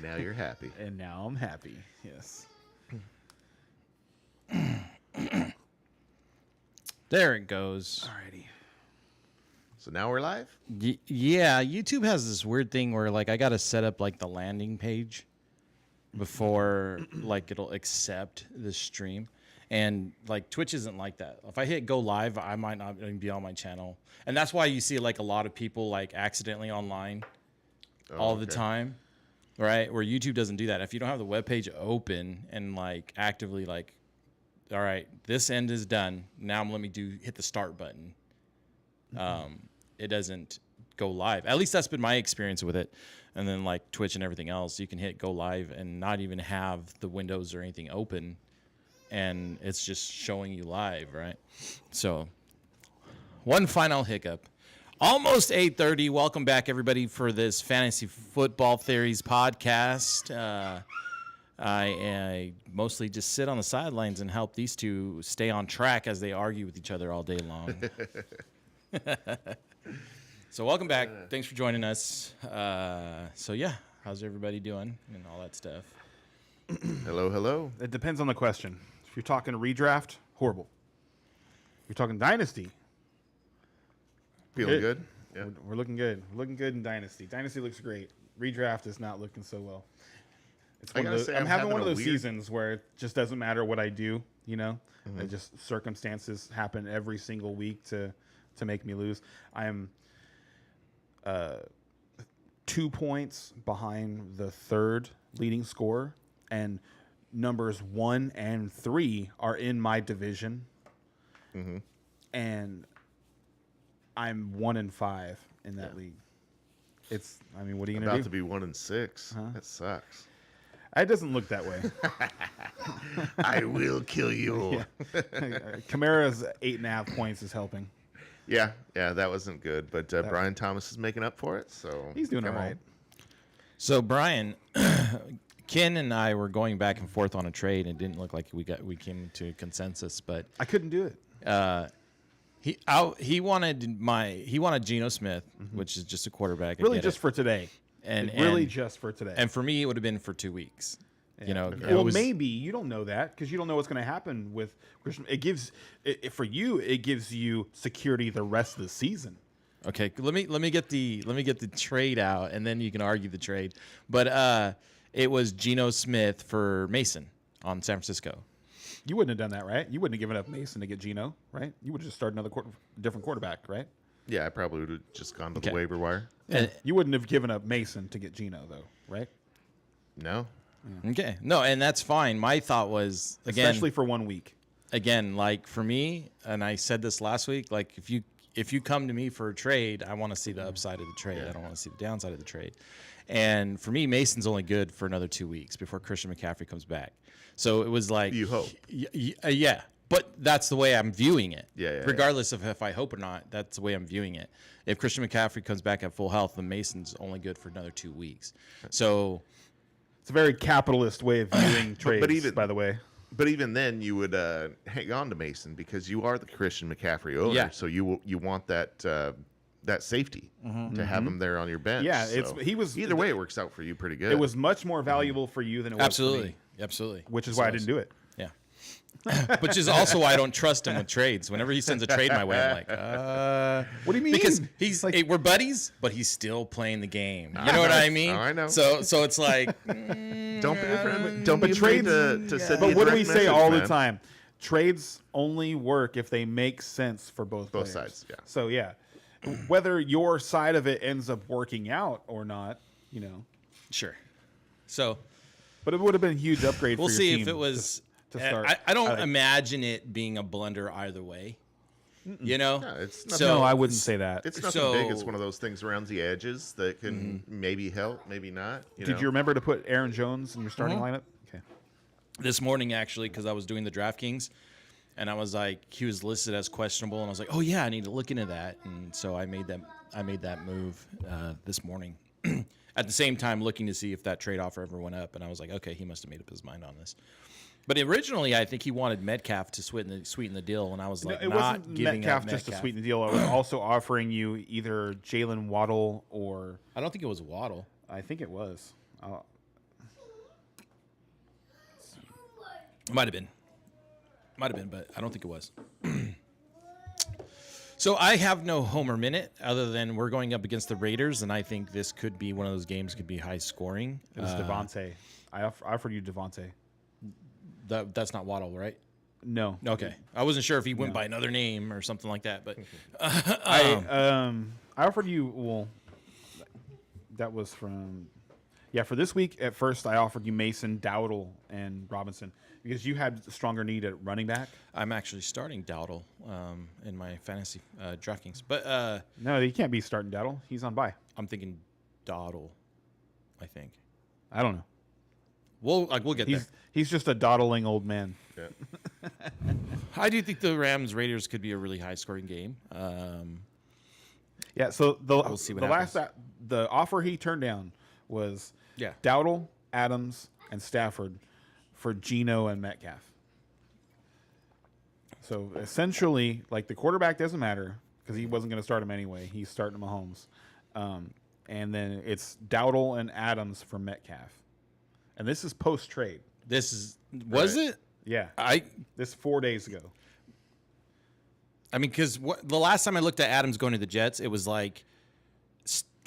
now you're happy. And now I'm happy. Yes. There it goes. Alrighty. So now we're live? Yeah, YouTube has this weird thing where like I got to set up like the landing page before like it'll accept the stream. And like Twitch isn't like that. If I hit go live, I might not even be on my channel. And that's why you see like a lot of people like accidentally online all the time. Right? Where YouTube doesn't do that. If you don't have the web page open and like actively like, all right, this end is done. Now let me hit the start button. It doesn't go live. At least that's been my experience with it. And then like Twitch and everything else, you can hit go live and not even have the windows or anything open. And it's just showing you live, right? So one final hiccup. Almost 8:30. Welcome back, everybody, for this Fantasy Football Theories podcast. I mostly just sit on the sidelines and help these two stay on track as they argue with each other all day long. So welcome back. Thanks for joining us. So yeah, how's everybody doing and all that stuff? Hello, hello. It depends on the question. If you're talking redraft, horrible. If you're talking dynasty, Feeling good? Yeah. We're looking good. We're looking good in dynasty. Dynasty looks great. Redraft is not looking so well. It's one of those, I'm having one of those seasons where it just doesn't matter what I do, you know? It just circumstances happen every single week to make me lose. I am 2 points behind the third leading scorer, and numbers 1 and 3 are in my division. And I'm 1-5 in that league. It's, I mean, what are you going to do? About to be 1-6. That sucks. It doesn't look that way. I will kill you. Kamara's 8.5 points is helping. Yeah, that wasn't good. But Brian Thomas is making up for it, so he's doing all right. So Brian, Ken and I were going back and forth on a trade, and it didn't look like we came to a consensus. But I couldn't do it. He wanted Geno Smith, which is just a quarterback. Really, just for today. And Just for today. And for me, it would have been for 2 weeks. Yeah. You know, well, maybe you don't know that because you don't know what's going to happen with Christian. It gives for you. It gives you security the rest of the season. Okay, let me get the trade out, and then you can argue the trade. But it was Geno Smith for Mason on San Francisco. You wouldn't have done that, right? You wouldn't have given up Mason to get Geno, right? You would have just started another different quarterback, right? Yeah, I probably would have just gone to the waiver wire. Yeah. You wouldn't have given up Mason to get Geno, though, right? No. Yeah. Okay. No, and that's fine. My thought was, again, especially for 1 week. Again, like for me, and I said this last week, like if you come to me for a trade, I want to see the upside of the trade. I don't want to see the downside of the trade. And for me, Mason's only good for another 2 weeks before Christian McCaffrey comes back. So it was like, you hope. Yeah. But that's the way I'm viewing it. Yeah. Regardless of if I hope or not, that's the way I'm viewing it. If Christian McCaffrey comes back at full health, then Mason's only good for another 2 weeks. So it's a very capitalist way of viewing trades, by the way. But even then, you would hang on to Mason because you are the Christian McCaffrey owner. Yeah. So you want that safety to have him there on your bench. Yeah, so he was either way. It works out for you pretty good. It was much more valuable for you than it was for me. Absolutely. Which is why I didn't do it. Yeah. Which is also why I don't trust him with trades. Whenever he sends a trade my way, I'm like, what do you mean? Because he's like, hey, we're buddies, but he's still playing the game. You know what I mean? Oh, I know. So it's like, don't be afraid. Don't be afraid to send. But what do we say all the time? Trades only work if they make sense for both sides. Yeah. So yeah, whether your side of it ends up working out or not, you know. Sure. So, but it would have been a huge upgrade. We'll for your see team if it was. To start. I don't imagine it being a blunder either way. You know? No, it's nothing, no, I wouldn't say that. It's nothing big. It's one of those things around the edges that can maybe help, maybe not. Did you remember to put Aaron Jones in your starting lineup? Okay. This morning, actually, because I was doing the DraftKings, and I was like, he was listed as questionable, and I was like, oh yeah, I need to look into that, and so I made that move this morning. At the same time, looking to see if that trade offer ever went up, and I was like, okay, he must have made up his mind on this. But originally, I think he wanted Metcalf to sweeten the deal, and I was like, it wasn't Metcalf just to sweeten the deal. I was also offering you either Jalen Waddle or I don't think it was Waddle. I think it was. Might have been, but I don't think it was. So I have no homer minute other than we're going up against the Raiders, and I think this could be one of those games. Could be high scoring. It was Devontae. I offered you Devontae. That's not Waddle, right? No. Okay, I wasn't sure if he went by another name or something like that, but I offered you. Well, that was from. Yeah, for this week, at first, I offered you Mason, Dowdle, and Robinson because you had stronger need at running back. I'm actually starting Dowdle in my fantasy DraftKings. But no, you can't be starting Dowdle. He's on bye. I'm thinking Dawdle, I think. I don't know. We'll get there. He's just a dawdling old man. Yeah. I do think the Rams-Raiders could be a really high-scoring game. Yeah, so we'll see what happens. The offer he turned down was Dowdle, Adams, and Stafford for Geno and Metcalf. So essentially, like the quarterback doesn't matter because he wasn't going to start him anyway. He's starting Mahomes. And then it's Dowdle and Adams for Metcalf. And this is post-trade. Was it? Yeah. This 4 days ago. I mean, because the last time I looked at Adams going to the Jets, it was like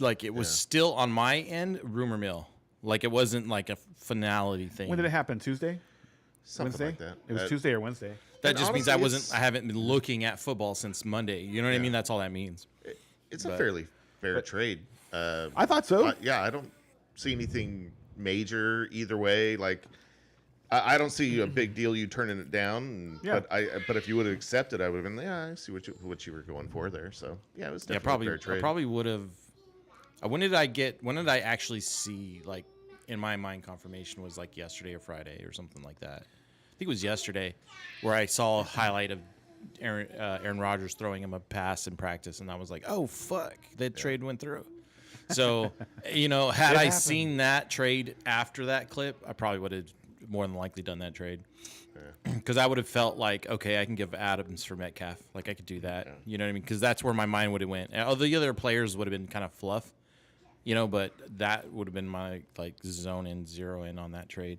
it was still on my end, rumor mill. Like it wasn't like a finality thing. When did it happen? Tuesday? Something Wednesday? like that. It was Tuesday or Wednesday. That just means I haven't been looking at football since Monday. You know what I mean? That's all that means. It's a fairly fair trade. I thought so. I don't see anything major either way. Like, I don't see a big deal you turning it down. Yeah. But if you would have accepted, I would have been I see what you were going for there. So yeah, it was definitely a fair trade. I probably would have. When did I actually see, like, in my mind, confirmation was like yesterday or Friday or something like that. I think it was yesterday where I saw a highlight of Aaron Rodgers throwing him a pass in practice, and I was like, oh, fuck, that trade went through. So, had I seen that trade after that clip, I probably would have more than likely done that trade. Because I would have felt like, okay, I can give Adams for Metcalf. Like, I could do that. You know what I mean? Because that's where my mind would have went. All the other players would have been kind of fluff. But that would have been my, like, zone in, zero in on that trade.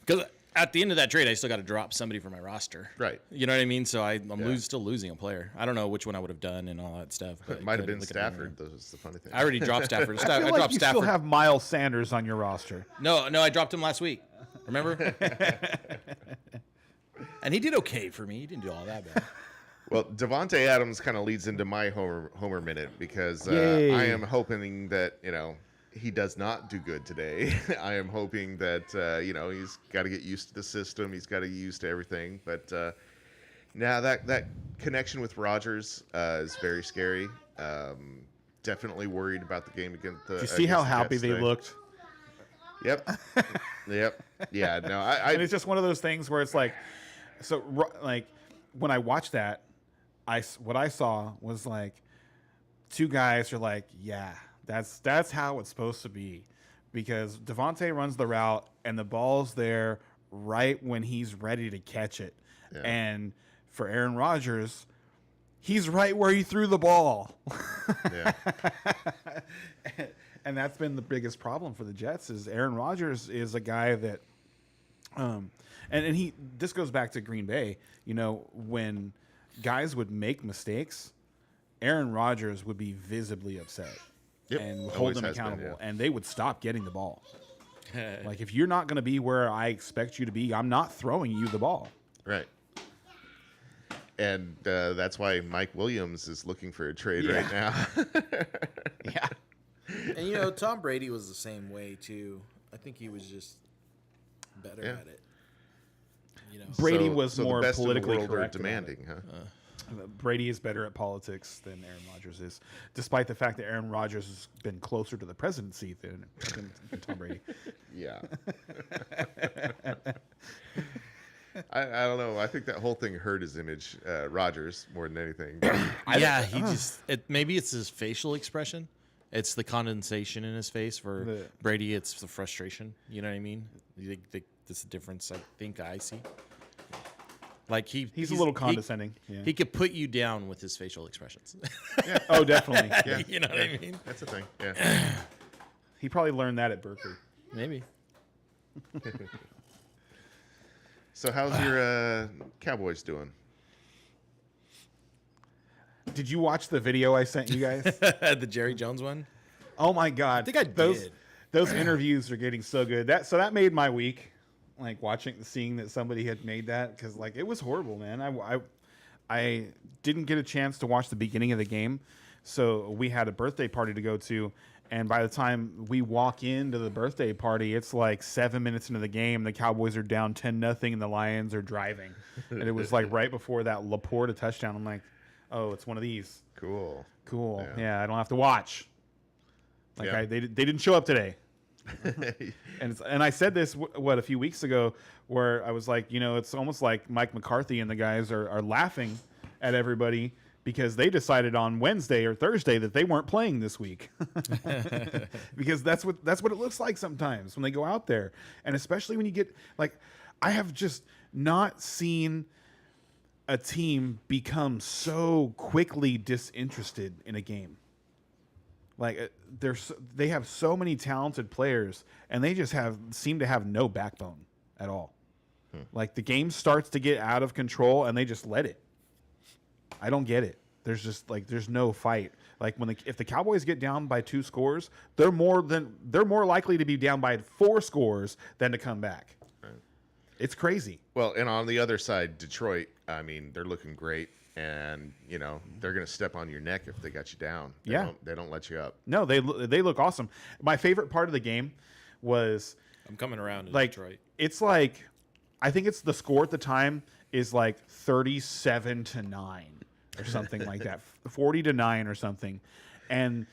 Because at the end of that trade, I still got to drop somebody from my roster. Right. You know what I mean? So I'm still losing a player. I don't know which one I would have done and all that stuff. But it might have been Stafford. That's the funny thing. I already dropped Stafford. I feel like you still have Miles Sanders on your roster. No, I dropped him last week. Remember? And he did okay for me. He didn't do all that bad. Well, Devontae Adams kind of leads into my homer minute because I am hoping that, he does not do good today. I am hoping that, he's got to get used to the system. He's got to get used to everything. But now that connection with Rodgers is very scary. Definitely worried about the game against the Did you see how happy they looked? Yep. Yeah, no, and it's just one of those things where it's like, when I watched that, what I saw was like two guys are like, yeah, that's how it's supposed to be, because Devontae runs the route and the ball's there right when he's ready to catch it, and for Aaron Rodgers, he's right where he threw the ball. Yeah. And that's been the biggest problem for the Jets is Aaron Rodgers is a guy that, and this goes back to Green Bay, when guys would make mistakes, Aaron Rodgers would be visibly upset and hold them accountable, and they would stop getting the ball. Like, if you're not going to be where I expect you to be, I'm not throwing you the ball. Right. And that's why Mike Williams is looking for a trade right now. Yeah. And, Tom Brady was the same way, too. I think he was just better at it. Brady was more the best politically in the world correct. are demanding, huh? Brady is better at politics than Aaron Rodgers is, despite the fact that Aaron Rodgers has been closer to the presidency than Tom Brady. Yeah. I don't know. I think that whole thing hurt his image, Rodgers, more than anything. Maybe it's his facial expression. It's the condensation in his face. For Brady, it's the frustration. You know what I mean? That's the difference I think I see. Like he's a little condescending. He could put you down with his facial expressions. Yeah. Oh, definitely. Yeah. You know what I mean? That's the thing. Yeah. He probably learned that at Berkeley. Maybe. So how's your Cowboys doing? Did you watch the video I sent you guys? The Jerry Jones one? Oh my God. I think I did. Those interviews are getting so good. That made my week. Like seeing that somebody had made that, because like it was horrible, man. I didn't get a chance to watch the beginning of the game, so we had a birthday party to go to, and by the time we walk into the birthday party, it's like 7 minutes into the game. The Cowboys are down 10-0, and the Lions are driving, and it was like right before that Laporta touchdown. I'm like, oh, it's one of these. Cool. Yeah, I don't have to watch. Like they didn't show up today. and I said this a few weeks ago, where I was like, it's almost like Mike McCarthy and the guys are laughing at everybody because they decided on Wednesday or Thursday that they weren't playing this week. Because that's what it looks like sometimes when they go out there, and especially when you get like, I have just not seen a team become so quickly disinterested in a game. Like they have so many talented players, and they just seem to have no backbone at all. Like the game starts to get out of control, and they just let it. I don't get it. There's no fight. Like if the Cowboys get down by 2 scores, they're more likely to be down by 4 scores than to come back. Right. It's crazy. Well, and on the other side, Detroit, I mean, they're looking great. And they're going to step on your neck if they got you down. They don't let you up. No, they look awesome. My favorite part of the game was I'm coming around to like Detroit. It's like, I think it's the score at the time is like 37-9 or something like that, 40-9 or something, and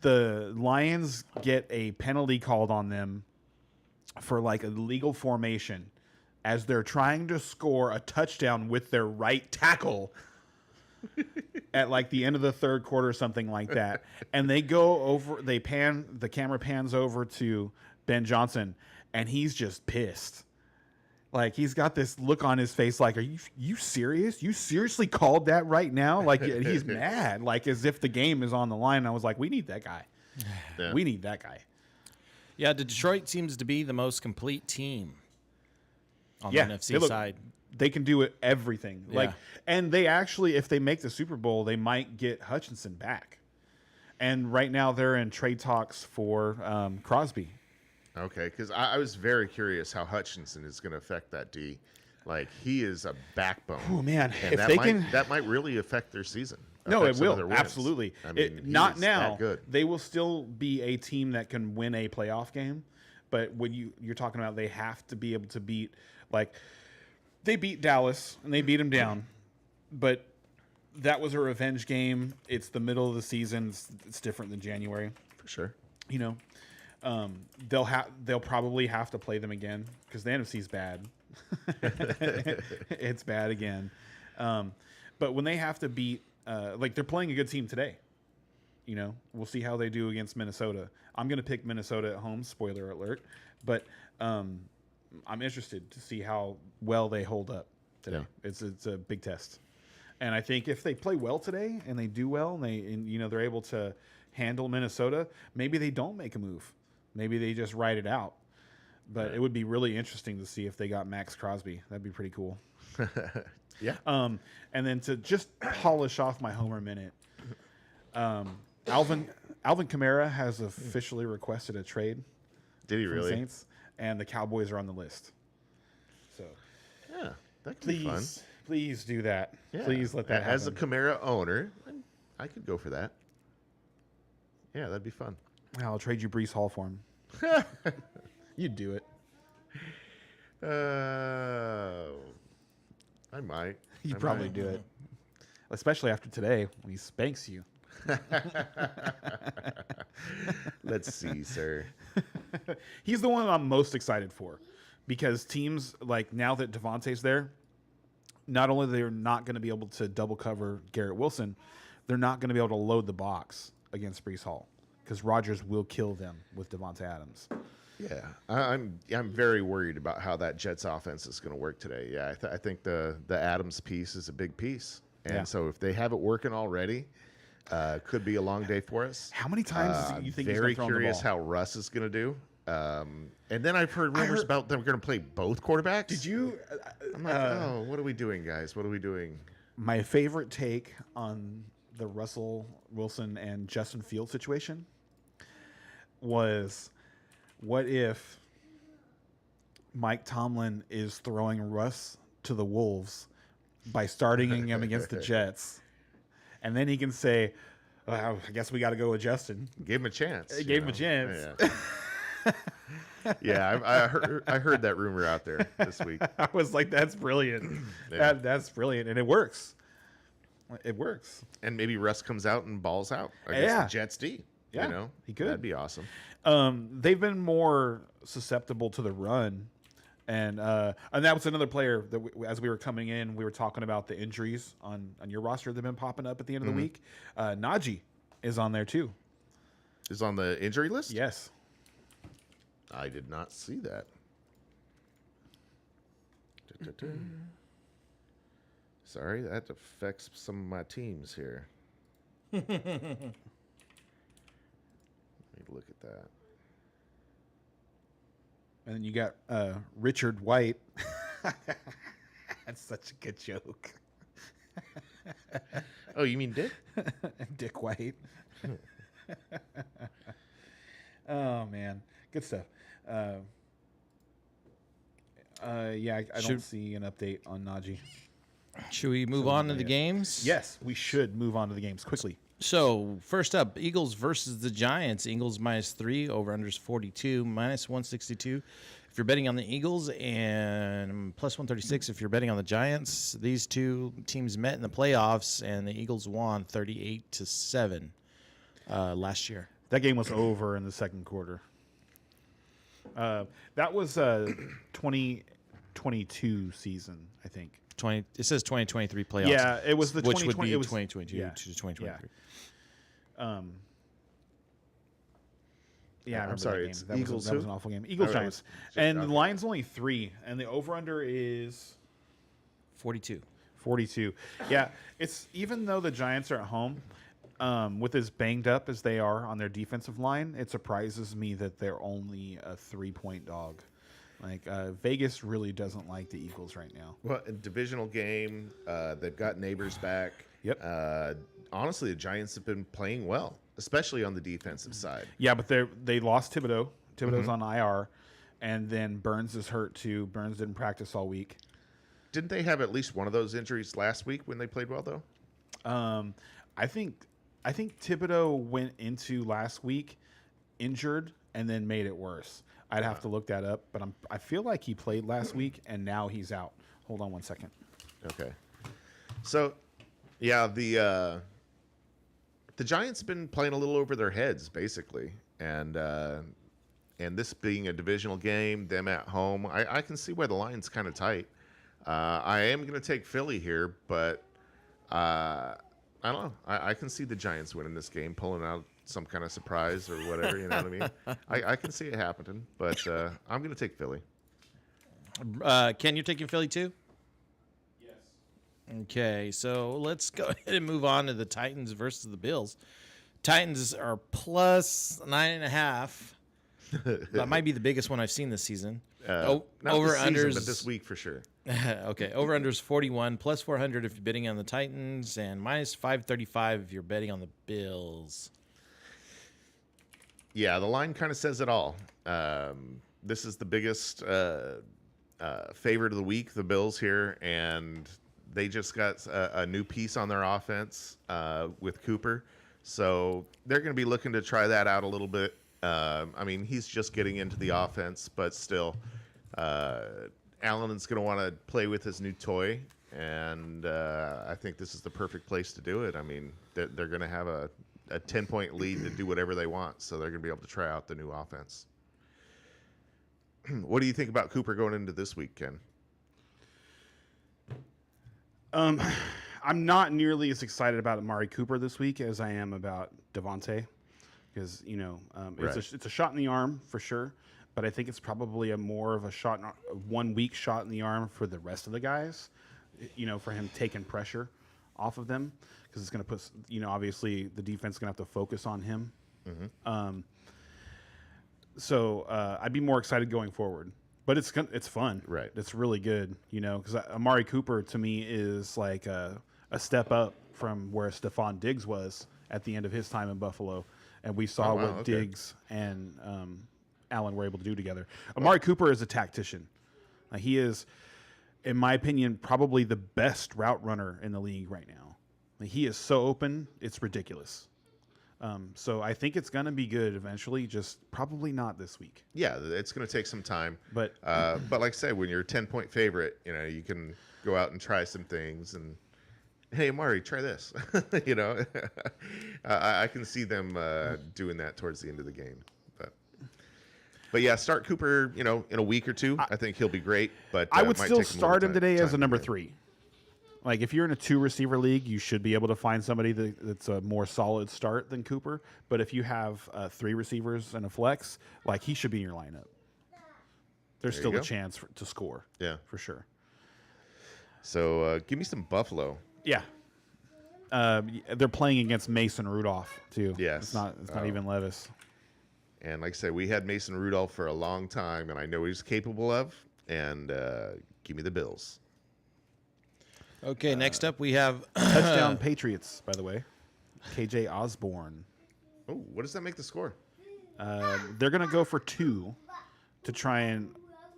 the Lions get a penalty called on them for like a illegal formation as they're trying to score a touchdown with their right tackle. At like the end of the third quarter or something like that. And they go over, the camera pans over to Ben Johnson, and he's just pissed. Like he's got this look on his face like, are you serious? You seriously called that right now? Like he's mad, like as if the game is on the line. I was like, we need that guy. Yeah. We need that guy. Yeah, Detroit seems to be the most complete team on the NFC side. They can do everything. Yeah. Like, and they actually, if they make the Super Bowl, they might get Hutchinson back. And right now they're in trade talks for Crosby. Okay, because I was very curious how Hutchinson is going to affect that D. Like, he is a backbone. Oh, man. And that might really affect their season. No, it will. Absolutely. I mean, not now. Good. They will still be a team that can win a playoff game. But when you're talking about, they have to be able to beat, like, they beat Dallas, and they beat them down. But that was a revenge game. It's the middle of the season. It's different than January. For sure. They'll probably have to play them again because the NFC's bad. It's bad again. But when they have to beat, they're playing a good team today. We'll see how they do against Minnesota. I'm going to pick Minnesota at home, spoiler alert. But I'm interested to see how well they hold up today. Yeah. It's a big test. And I think if they play well today and they do well and they're able to handle Minnesota, maybe they don't make a move. Maybe they just ride it out. But it would be really interesting to see if they got Max Crosby. That'd be pretty cool. Yeah. And then to just polish off my Homer minute, Alvin Kamara has officially requested a trade. Did he really? Saints, and the Cowboys are on the list. So yeah, that could be fun. Please do that. Yeah. Please let that happen. As a Kamara owner, I could go for that. Yeah, that'd be fun. I'll trade you Breece Hall for him. You'd do it. I might. You'd probably do it. Especially after today when he spanks you. Let's see, sir. He's the one I'm most excited for because teams, like now that Devontae's there, not only they're not going to be able to double cover Garrett Wilson, they're not going to be able to load the box against Breece Hall because Rodgers will kill them with Devontae Adams. Yeah, I'm very worried about how that Jets offense is going to work today. Yeah, I think the Adams piece is a big piece, and so if they have it working already, could be a long day for us. How many times do you think? Very curious how Russ is going to do. And then I've heard rumors about them going to play both quarterbacks. Did you? I'm like, oh, what are we doing, guys? What are we doing? My favorite take on the Russell Wilson and Justin Fields situation was, what if Mike Tomlin is throwing Russ to the Wolves by starting him against the Jets, and then he can say, I guess we got to go with Justin. Give him a chance. Gave him a chance. Yeah. Yeah, I heard that rumor out there this week. I was like, that's brilliant. Yeah. That's brilliant, and it works. It works. And maybe Russ comes out and balls out against the Jets D. Yeah, he could. That'd be awesome. They've been more susceptible to the run, and that was another player that as we were coming in, we were talking about the injuries on your roster that have been popping up at the end of the week. Najee is on there too. Is on the injury list? Yes. I did not see that. Sorry, that affects some of my teams here. Let me look at that. And then you got Richard White. That's such a good joke. Oh, you mean Dick? Dick White. Oh, man. Good stuff. Yeah, I don't see an update on Najee. Should we move on to the games? Yes, we should move on to the games quickly. So, first up, Eagles versus the Giants. Eagles -3, over-unders 42, -162. If you're betting on the Eagles, and +136 if you're betting on the Giants. These two teams met in the playoffs, and the Eagles won 38-7 last year. That game was over in the second quarter. That was 2022 season, I think. It says 2023 playoffs. Yeah, it was the which would 2020. be It was 2022 yeah, to 2023. Yeah, I I'm sorry. that It's game. Eagles. That was an awful game. Eagles Giants, and the line's only 3, and the over/under is 42. 42. Yeah, it's even though the Giants are at home, with as banged up as they are on their defensive line, it surprises me that they're only a 3-point dog. Like Vegas really doesn't like the Eagles right now. Well, a divisional game. They've got neighbors back. Yep. Honestly, the Giants have been playing well, especially on the defensive side. Yeah, but they lost Thibodeau. Thibodeau's on IR, and then Burns is hurt too. Burns didn't practice all week. Didn't they have at least one of those injuries last week when they played well, though? I think Thibodeau went into last week injured and then made it worse. I'd have to look that up, but I feel like he played last week and now he's out. Hold on one second. Okay. So, yeah, the Giants have been playing a little over their heads, basically, and this being a divisional game, them at home, I can see why the line's kind of tight. I am going to take Philly here, but I don't know. I can see the Giants winning this game, pulling out some kind of surprise or whatever. You know what I mean? I can see it happening, but I'm going to take Philly. Ken, you're taking Philly too? Yes. Okay, so let's go ahead and move on to the Titans versus the Bills. Titans are +9.5. That might be the biggest one I've seen this season. Not over this season, unders, but this week for sure. Okay, over unders 41, +400 if you're betting on the Titans, and -535 if you're betting on the Bills. Yeah, the line kind of says it all. This is the biggest favorite of the week, the Bills here, and they just got a new piece on their offense with Cooper. So they're going to be looking to try that out a little bit. I mean, he's just getting into the offense, but still, Allen's going to want to play with his new toy, and I think this is the perfect place to do it. I mean, they're going to have a 10-point lead to do whatever they want, so they're going to be able to try out the new offense. What do you think about Cooper going into this week, Ken? I'm not nearly as excited about Amari Cooper this week as I am about Devontae, because it's a shot in the arm for sure, but I think it's probably a 1 week shot in the arm for the rest of the guys, for him taking pressure off of them, because it's going to put, obviously the defense is going to have to focus on him. Mm-hmm. So I'd be more excited going forward. But it's fun. Right. It's really good, because Amari Cooper to me is like a step up from where Stephon Diggs was at the end of his time in Buffalo. And we saw what Diggs and Allen were able to do together. Amari Cooper is a tactician. He is, in my opinion, probably the best route runner in the league right now. He is so open, it's ridiculous. So I think it's going to be good eventually, just probably not this week. Yeah, it's going to take some time. But like I said, when you're a 10-point favorite, you can go out and try some things. And, hey, Amari, try this. I can see them doing that towards the end of the game. But yeah, start Cooper, in a week or two. I think he'll be great. But I would still start him today as a number 3. Like, if you're in a 2-receiver league, you should be able to find somebody that's a more solid start than Cooper. But if you have 3 receivers and a flex, he should be in your lineup. There's still a chance to score. Yeah. For sure. So give me some Buffalo. Yeah. They're playing against Mason Rudolph, too. Yes. It's not even Levis. And like I said, we had Mason Rudolph for a long time, and I know he's capable of. And give me the Bills. Okay, next up we have touchdown Patriots, by the way. KJ Osborne. Oh, what does that make the score? They're going to go for 2 to try and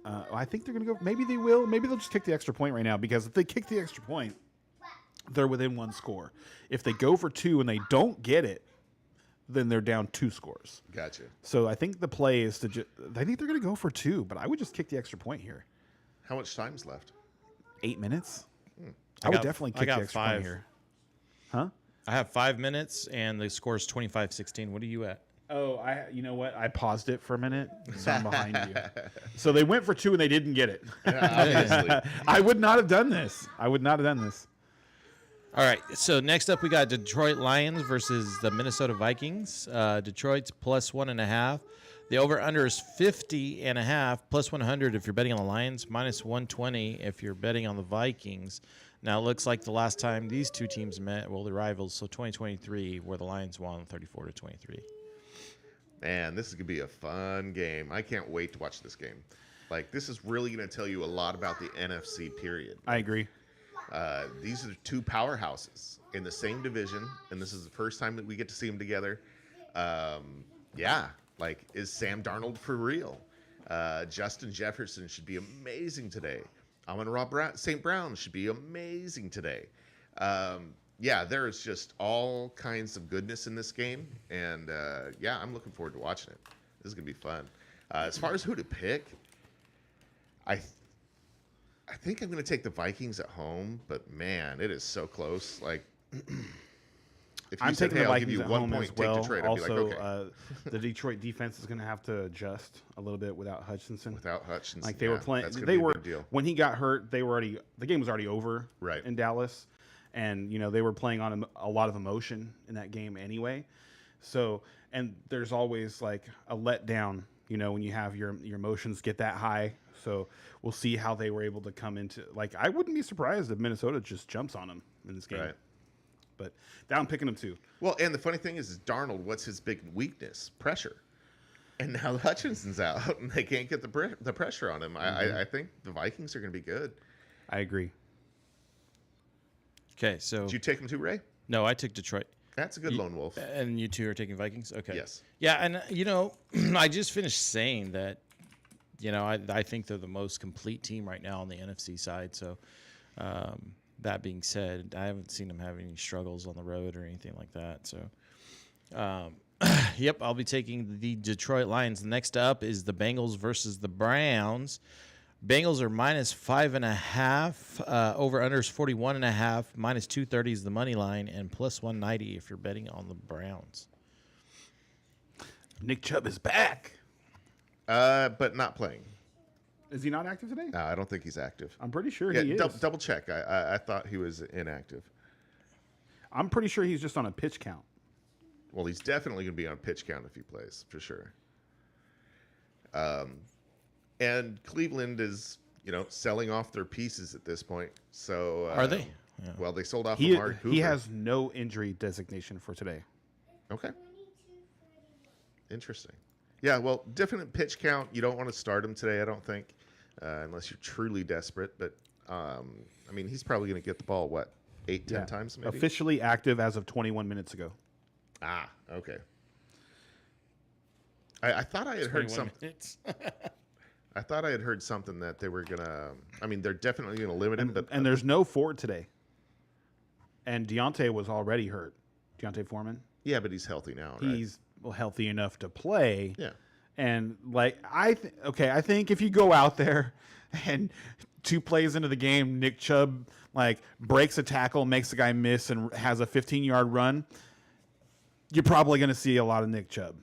I think they're going to go. Maybe they will. Maybe they'll just kick the extra point right now, because if they kick the extra point, they're within 1 score. If they go for 2 and they don't get it, then they're down 2 scores. Gotcha. So I think the play is to I think they're going to go for 2, but I would just kick the extra point here. How much time's left? 8 minutes. I would definitely kick the extra point here. Huh? I have 5 minutes, and the score is 25-16. What are you at? Oh, you know what? I paused it for a minute, so I'm behind you. So they went for 2 and they didn't get it. Obviously. I would not have done this. All right, so next up we got Detroit Lions versus the Minnesota Vikings. Detroit's plus 1.5. The over-under is 50.5, plus 100 if you're betting on the Lions, minus 120 if you're betting on the Vikings. Now, it looks like the last time these two teams met, the rivals, so 2023, where the Lions won 34-23. Man, this is going to be a fun game. I can't wait to watch this game. This is really going to tell you a lot about the NFC, period. I agree. These are 2 powerhouses in the same division, and this is the first time that we get to see them together. Is Sam Darnold for real? Justin Jefferson should be amazing today. Amon-Ra St. Brown should be amazing today. There is just all kinds of goodness in this game, and I'm looking forward to watching it. This is going to be fun. As far as who to pick, I think I'm going to take the Vikings at home, but man, it is so close. If I'm taking the Vikings at home as well. Detroit, also, okay. The Detroit defense is going to have to adjust a little bit without Hutchinson. They were playing. They were when he got hurt. The game was already over. Right. In Dallas, and they were playing on a lot of emotion in that game anyway. So, and there's always a letdown. When you have your emotions get that high. So we'll see how they were able to come into. I wouldn't be surprised if Minnesota just jumps on them in this game. Right. But down picking them too. Well, and the funny thing is Darnold, what's his big weakness? Pressure. And now Hutchinson's out, and they can't get the pressure on him. Mm-hmm. I think the Vikings are going to be good. I agree. Okay, so... Did you take them too, Ray? No, I took Detroit. That's a good lone wolf. And you two are taking Vikings? Okay. Yes. Yeah, and, I just finished saying that, I think they're the most complete team right now on the NFC side, so... that being said, I haven't seen them have any struggles on the road or anything like that. So, yep, I'll be taking the Detroit Lions. Next up is the Bengals versus the Browns. Bengals are minus 5.5. Over under is 41.5. Minus 230 is the money line, and plus 190 if you're betting on the Browns. Nick Chubb is back, but not playing. Is he not active today? I don't think he's active. I'm pretty sure he is. Double check. I thought he was inactive. I'm pretty sure he's just on a pitch count. Well, he's definitely going to be on a pitch count if he plays, for sure. And Cleveland is, selling off their pieces at this point. So are they? Yeah. Well, they sold off Amari Cooper. He has no injury designation for today. Okay. Interesting. Yeah, well, definite pitch count. You don't want to start him today, I don't think, unless you're truly desperate. But I mean, he's probably going to get the ball 10 times maybe. Officially active as of 21 minutes ago. Ah, okay. I thought I had heard something. I thought I had heard something that they were gonna. I mean, they're definitely gonna limit him, but there's no Ford today. And Deontay was already hurt. Deontay Foreman. Yeah, but he's healthy now. Right? He's healthy enough to play. Yeah. And like I think if you go out there and 2 plays into the game, Nick Chubb like breaks a tackle, makes the guy miss, and has a 15-yard run, you're probably going to see a lot of Nick Chubb.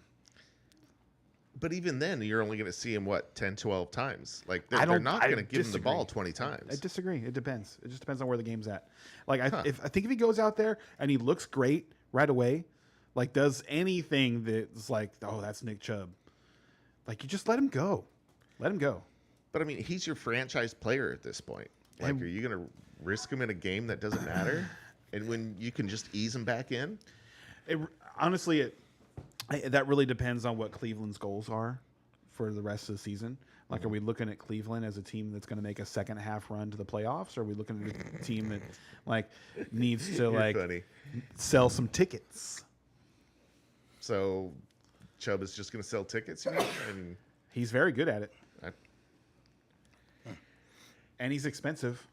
But even then, you're only going to see him 10, 12 times. Like they're not going to give him the ball 20 times. I disagree. It depends. It just depends on where the game's at. Like I think if he goes out there and he looks great right away, like does anything that's like, oh, that's Nick Chubb, like you just let him go. Let him go. But I mean, he's your franchise player at this point. Like, are you going to risk him in a game that doesn't matter? And when you can just ease him back in? Honestly, that really depends on what Cleveland's goals are for the rest of the season. Like, are we looking at Cleveland as a team that's going to make a second half run to the playoffs? Or are we looking at a team that like needs to sell some tickets? So Chubb is just going to sell tickets, you know? And he's very good at it. And he's expensive.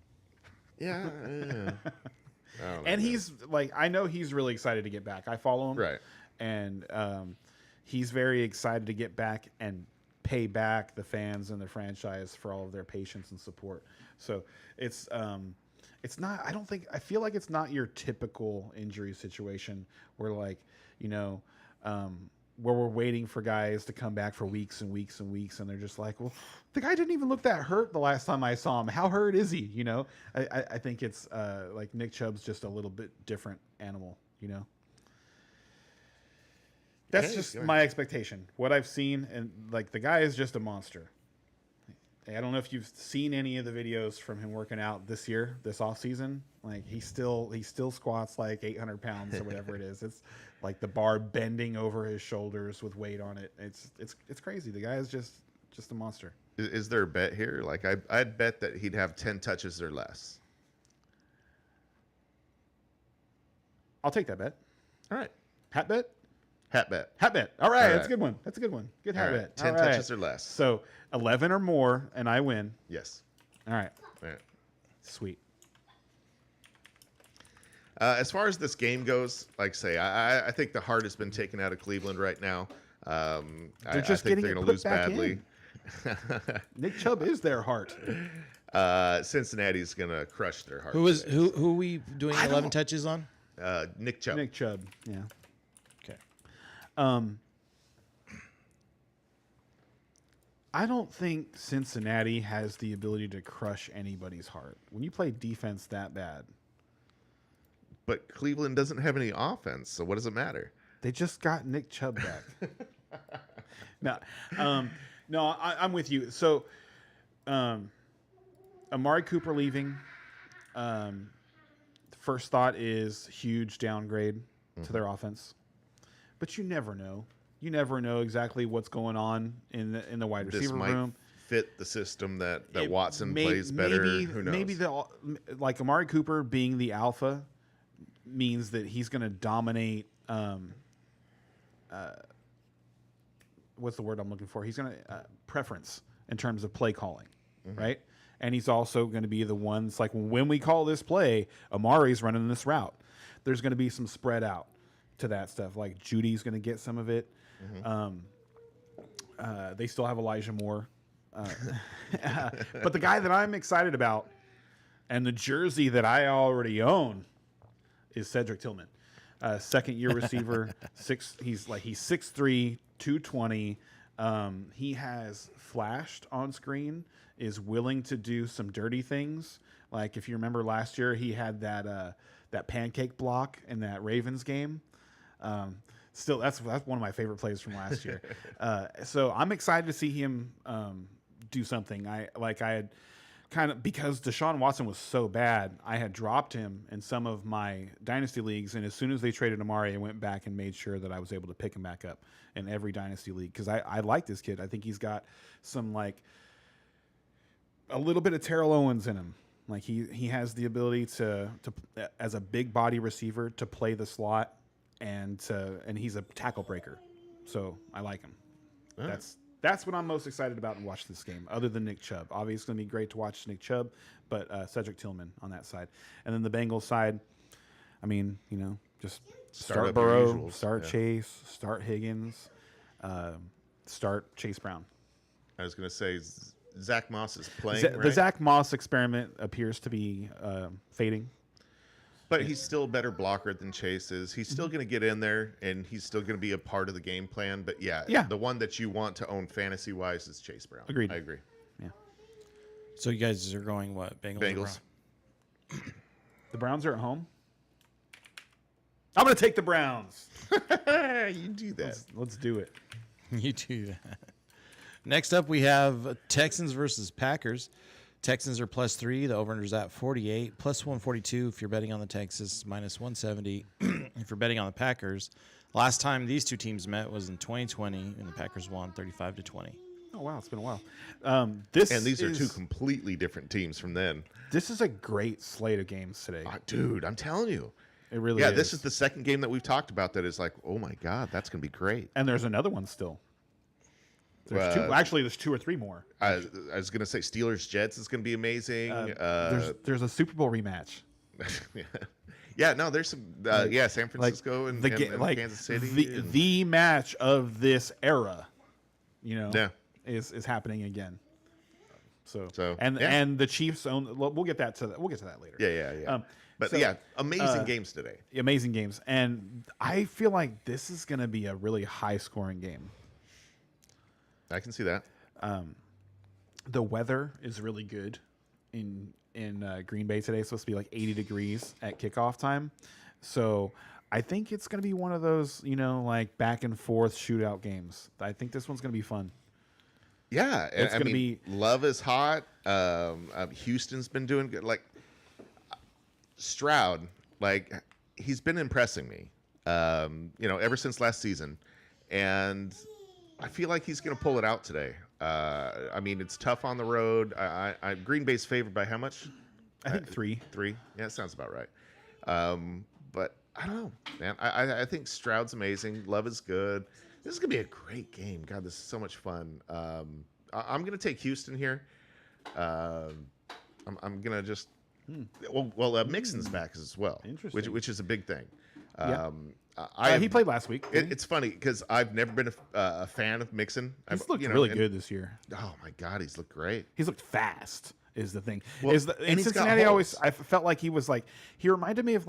Yeah. And he's like, I know he's really excited to get back. I follow him. Right. And he's very excited to get back and pay back the fans and the franchise for all of their patience and support. So it's not, I feel like it's not your typical injury situation where like, you know, where we're waiting for guys to come back for weeks and weeks and weeks. And they're just like, well, the guy didn't even look that hurt the last time I saw him. How hurt is he? You know, I think it's like Nick Chubb's just a little bit different animal, you know? That's just my expectation. What I've seen, and like the guy is just a monster. I don't know if you've seen any of the videos from him working out this year, this off season. Like he still squats like 800 pounds or whatever it is. It's like the bar bending over his shoulders with weight on it. It's crazy. The guy is just a monster. Is there a bet here? Like I'd bet that he'd have 10 touches or less. I'll take that bet. All right. Hat bet. Hat bet. Hat bet. All right, that's a good one. That's a good one. Good hat bet. 10 touches or less. So 11 or more, and I win. Yes. All right. All right. Sweet. As far as this game goes, like I say, I think the heart has been taken out of Cleveland right now. They're just they're going to lose badly. Nick Chubb is their heart. Cincinnati's going to crush their heart. Who are we doing 11 touches on? Nick Chubb. Nick Chubb. Yeah. Okay. I don't think Cincinnati has the ability to crush anybody's heart. When you play defense that bad. But Cleveland doesn't have any offense, so what does it matter? They just got Nick Chubb back. No, I'm with you. So, Amari Cooper leaving. First thought is huge downgrade to their offense, but you never know. You never know exactly what's going on in the wide receiver room. Fit the system that Watson plays better. Who knows? Maybe like Amari Cooper being the alpha means that he's going to dominate. What's the word I'm looking for? He's going to preference in terms of play calling, right? And he's also going to be the ones like when we call this play, Amari's running this route. There's going to be some spread out to that stuff. Like Judy's going to get some of it. They still have Elijah Moore. But the guy that I'm excited about and the jersey that I already own is Cedric Tillman. Second-year receiver. He's 6'3", 220. He has flashed on screen, is willing to do some dirty things. Like if you remember last year, he had that pancake block in that Ravens game. Still, that's one of my favorite plays from last year. So I'm excited to see him do something. I had kind of because Deshaun Watson was so bad, I had dropped him in some of my dynasty leagues, and as soon as they traded Amari, I went back and made sure that I was able to pick him back up in every dynasty league because I like this kid. I think he's got some like a little bit of Terrell Owens in him. Like he has the ability to as a big body receiver to play the slot and he's a tackle breaker. So I like him. That's what I'm most excited about and watch this game, other than Nick Chubb. Obviously, it's going to be great to watch Nick Chubb, but Cedric Tillman on that side. And then the Bengals side, I mean, just start Burrow, start Chase, start Higgins, start Chase Brown. I was going to say Zach Moss is playing, right? The Zach Moss experiment appears to be fading. But he's still a better blocker than Chase is. He's still going to get in there, and he's still going to be a part of the game plan. But, yeah, the one that you want to own fantasy-wise is Chase Brown. Agreed. I agree. Yeah. So you guys are going what? Bengals. The Browns are at home? I'm going to take the Browns. You do that. Let's do it. You do that. Next up, we have Texans versus Packers. Texans are +3. The over-under's at 48. +142 if you're betting on the Texans. -170 if you're betting on the Packers. Last time these two teams met was in 2020, and the Packers won 35-20. Oh, wow. It's been a while. These are two completely different teams from then. This is a great slate of games today. Dude, I'm telling you. It really is. Yeah, this is the second game that we've talked about that is like, oh, my God, that's going to be great. And there's another one still. There's two. Actually, there's 2 or 3 more. I was going to say Steelers-Jets is going to be amazing. There's a Super Bowl rematch. Yeah, no, there's some. San Francisco and Kansas City. The match of this era, is happening again. So and the Chiefs own. We'll get that to that. We'll get to that later. Yeah. Amazing games today. Amazing games, and I feel like this is going to be a really high-scoring game. I can see that. The weather is really good in Green Bay today. It's supposed to be like 80 degrees at kickoff time. So I think it's going to be one of those, like back and forth shootout games. I think this one's going to be fun. Yeah. I mean, Love is hot. Houston's been doing good. Like Stroud, he's been impressing me, ever since last season. And I feel like he's going to pull it out today. I mean, it's tough on the road. Green Bay's favored by how much? I think 3. 3? Yeah, that sounds about right. But I don't know, man. I think Stroud's amazing. Love is good. This is going to be a great game. God, this is so much fun. I'm going to take Houston here. I'm going to just... Mixon's back as well. Interesting. Which is a big thing. He played last week. It's funny because I've never been a fan of Mixon. He's looked really good this year. Oh my God, he's looked great. He's looked fast. Is the thing. Well, In Cincinnati, I felt like he was he reminded me of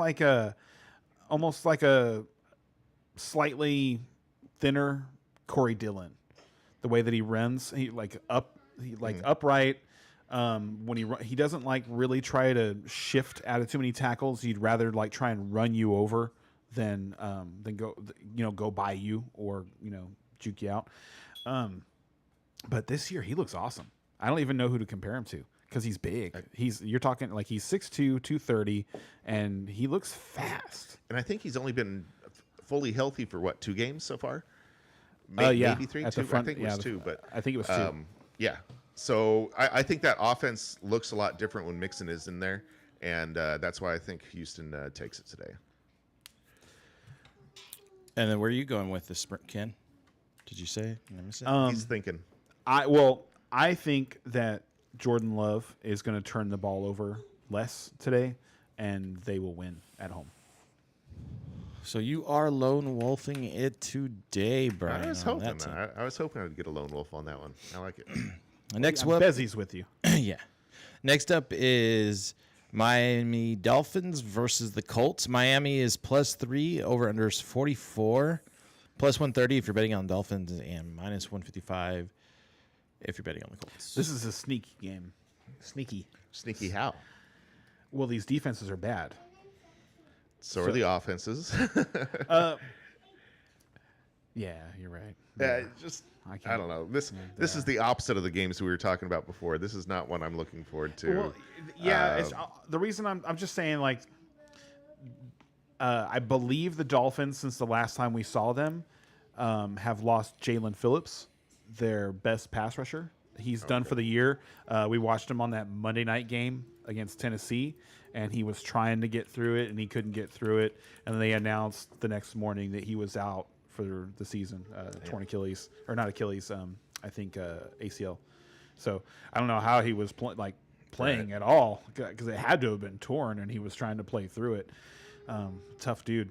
almost like a slightly thinner Corey Dillon. The way that he runs, upright. When he doesn't really try to shift out of too many tackles. He'd rather try and run you over than go by you or juke you out. But this year he looks awesome. I don't even know who to compare him to because he's big. You're talking he's 6'2", 230, and he looks fast. And I think he's only been fully healthy for 2 games so far. Maybe 3. At 2. the front, I think it was 2, but I think it was 2. Yeah. So I think that offense looks a lot different when Mixon is in there, and that's why I think Houston takes it today. And then where are you going with the sprint, Ken? Did you say? He's thinking. I think that Jordan Love is going to turn the ball over less today, and they will win at home. So you are lone wolfing it today, Brian. I was hoping I would get a lone wolf on that one. I like it. Next up, Bezzy's with you. Yeah. Next up is Miami Dolphins versus the Colts. Miami is +3. Over under is 44. +130 if you're betting on Dolphins, and -155 if you're betting on the Colts. This is a sneaky game. Sneaky how? Well, these defenses are bad. So are the offenses. Yeah, you're right. I don't know. This is the opposite of the games we were talking about before. This is not one I'm looking forward to. Well, yeah, it's, the reason I'm just saying, like, I believe the Dolphins, since the last time we saw them, have lost Jalen Phillips, their best pass rusher. He's done for the year. We watched him on that Monday night game against Tennessee, and he was trying to get through it, and he couldn't get through it. And they announced the next morning that he was out for the season, torn Achilles, or not Achilles, I think ACL. So I don't know how he was playing at all, because it had to have been torn, and he was trying to play through it. Tough dude,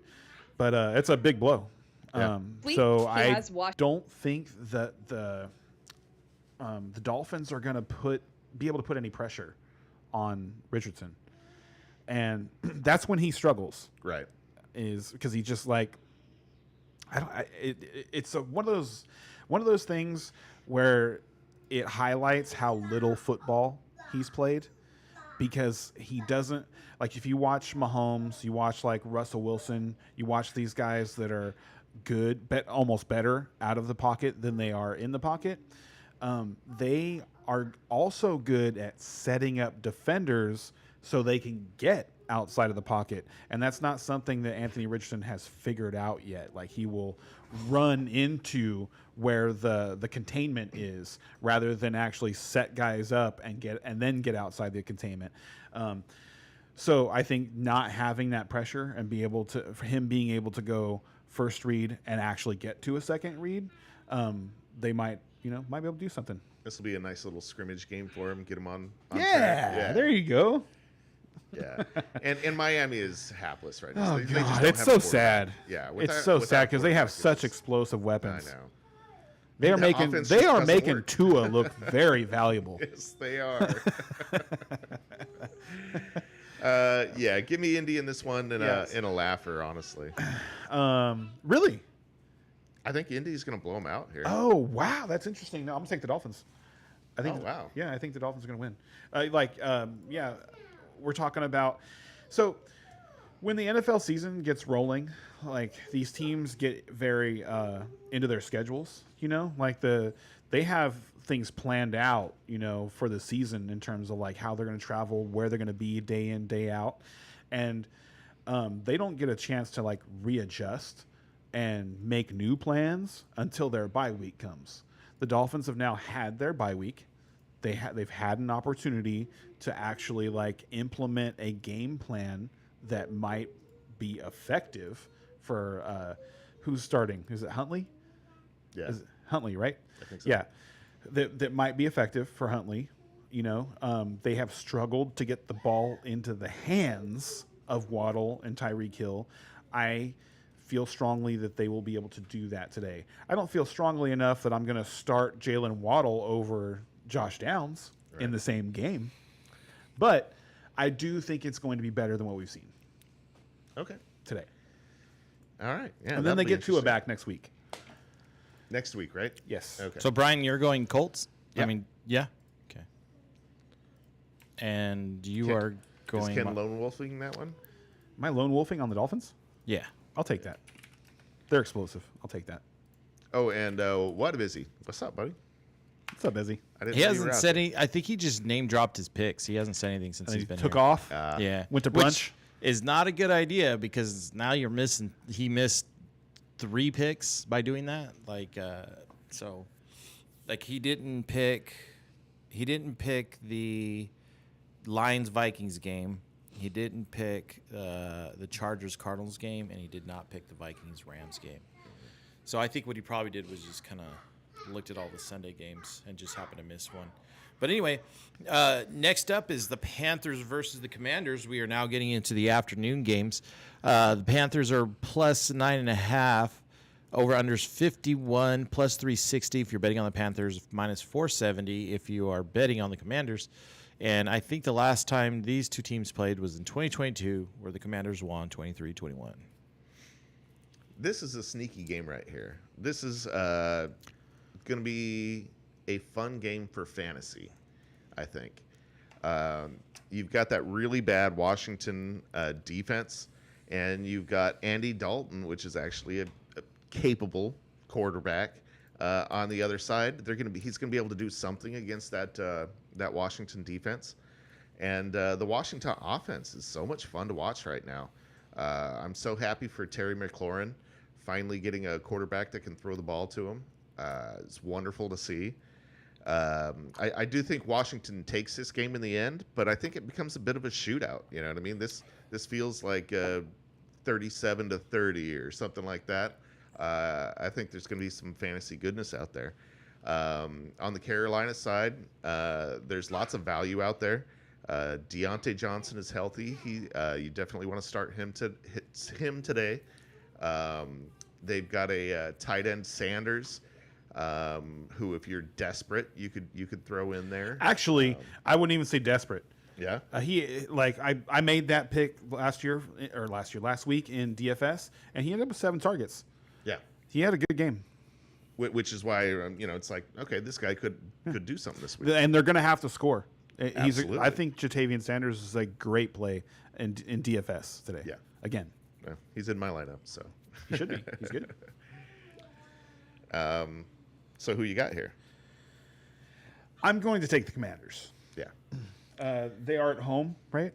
but it's a big blow. Yeah. So I don't think that the Dolphins are going to be able to put any pressure on Richardson, and that's when he struggles. Right, is because he just like it's one of those things where it highlights how little football he's played, because he doesn't, like, if you watch Mahomes, you watch like Russell Wilson, you watch these guys that are good, but almost better out of the pocket than they are in the pocket. They are also good at setting up defenders so they can get outside of the pocket. And that's not something that Anthony Richardson has figured out yet. Like, he will run into where the containment is rather than actually set guys up and then get outside the containment. So I think not having that pressure and for him being able to go first read and actually get to a second read, they might be able to do something. This will be a nice little scrimmage game for him. Get him on track. Yeah, there you go. Yeah, and Miami is hapless right now. Oh, God, it's so sad. Yeah, it's so sad because they have such explosive weapons. I know. They are making Tua look very valuable. Yes, they are. Yeah, give me Indy in this one and a laugher, honestly. Really? I think Indy's going to blow them out here. Oh, wow, that's interesting. No, I'm going to take the Dolphins. I think. Oh, wow. Yeah, I think the Dolphins are going to win. We're talking about. So, when the NFL season gets rolling, like, these teams get very into their schedules. Like they have things planned out, for the season in terms of like how they're going to travel, where they're going to be day in, day out, and they don't get a chance to like readjust and make new plans until their bye week comes. The Dolphins have now had their bye week. They've had an opportunity to actually like implement a game plan that might be effective for who's starting. Is it Huntley? Yeah. Is it Huntley, right? I think so. Yeah. That might be effective for Huntley. They have struggled to get the ball into the hands of Waddle and Tyreek Hill. I feel strongly that they will be able to do that today. I don't feel strongly enough that I'm going to start Jalen Waddle over Josh Downs in the same game. But I do think it's going to be better than what we've seen. Okay. Today. All right. Yeah. And then they get Tua back next week. Next week, right? Yes. Okay. So, Brian, you're going Colts? Yeah. I mean, yeah. Okay. And you are going... Is Ken lone wolfing that one? Am I lone wolfing on the Dolphins? Yeah. I'll take that. They're explosive. I'll take that. Oh, and what is he? What's up, buddy? What's up, Izzy? He hasn't said any... I think he just name-dropped his picks. He hasn't said anything since he's been took here. off? Yeah. Went to brunch? Which is not a good idea because now you're missing... He missed 3 picks by doing that. Like, so... Like, he didn't pick the Lions-Vikings game. He didn't pick the Chargers-Cardinals game, and he did not pick the Vikings-Rams game. So I think what he probably did was just kind of looked at all the Sunday games and just happened to miss one. But anyway, next up is the Panthers versus the Commanders. We are now getting into the afternoon games. The Panthers are plus 9.5. Over-unders 51, plus 360 if you're betting on the Panthers, minus 470 if you are betting on the Commanders. And I think the last time these two teams played was in 2022, where the Commanders won 23-21. This is a sneaky game right here. This is going to be a fun game for fantasy, I think. You've got that really bad Washington defense, and you've got Andy Dalton, which is actually a capable quarterback on the other side. He's going to be able to do something against that Washington defense. And the Washington offense is so much fun to watch right now. I'm so happy for Terry McLaurin finally getting a quarterback that can throw the ball to him. It's wonderful to see. I do think Washington takes this game in the end, but I think it becomes a bit of a shootout. You know what I mean? This feels like 37-30 or something like that. I think there's going to be some fantasy goodness out there. On the Carolina side, there's lots of value out there. Deontay Johnson is healthy. You definitely want to start him today. They've got a tight end, Sanders, who, if you're desperate, you could throw in there. Actually, I wouldn't even say desperate. Yeah. I made that pick last week in DFS, and he ended up with 7 targets. Yeah. He had a good game. Which is why it's like, okay, this guy could do something this week. And they're going to have to score. Absolutely. I think Jatavian Sanders is a great play in DFS today. Yeah. Again. Yeah, he's in my lineup, so he should be. He's good. So who you got here? I'm going to take the Commanders. Yeah. They are at home, right?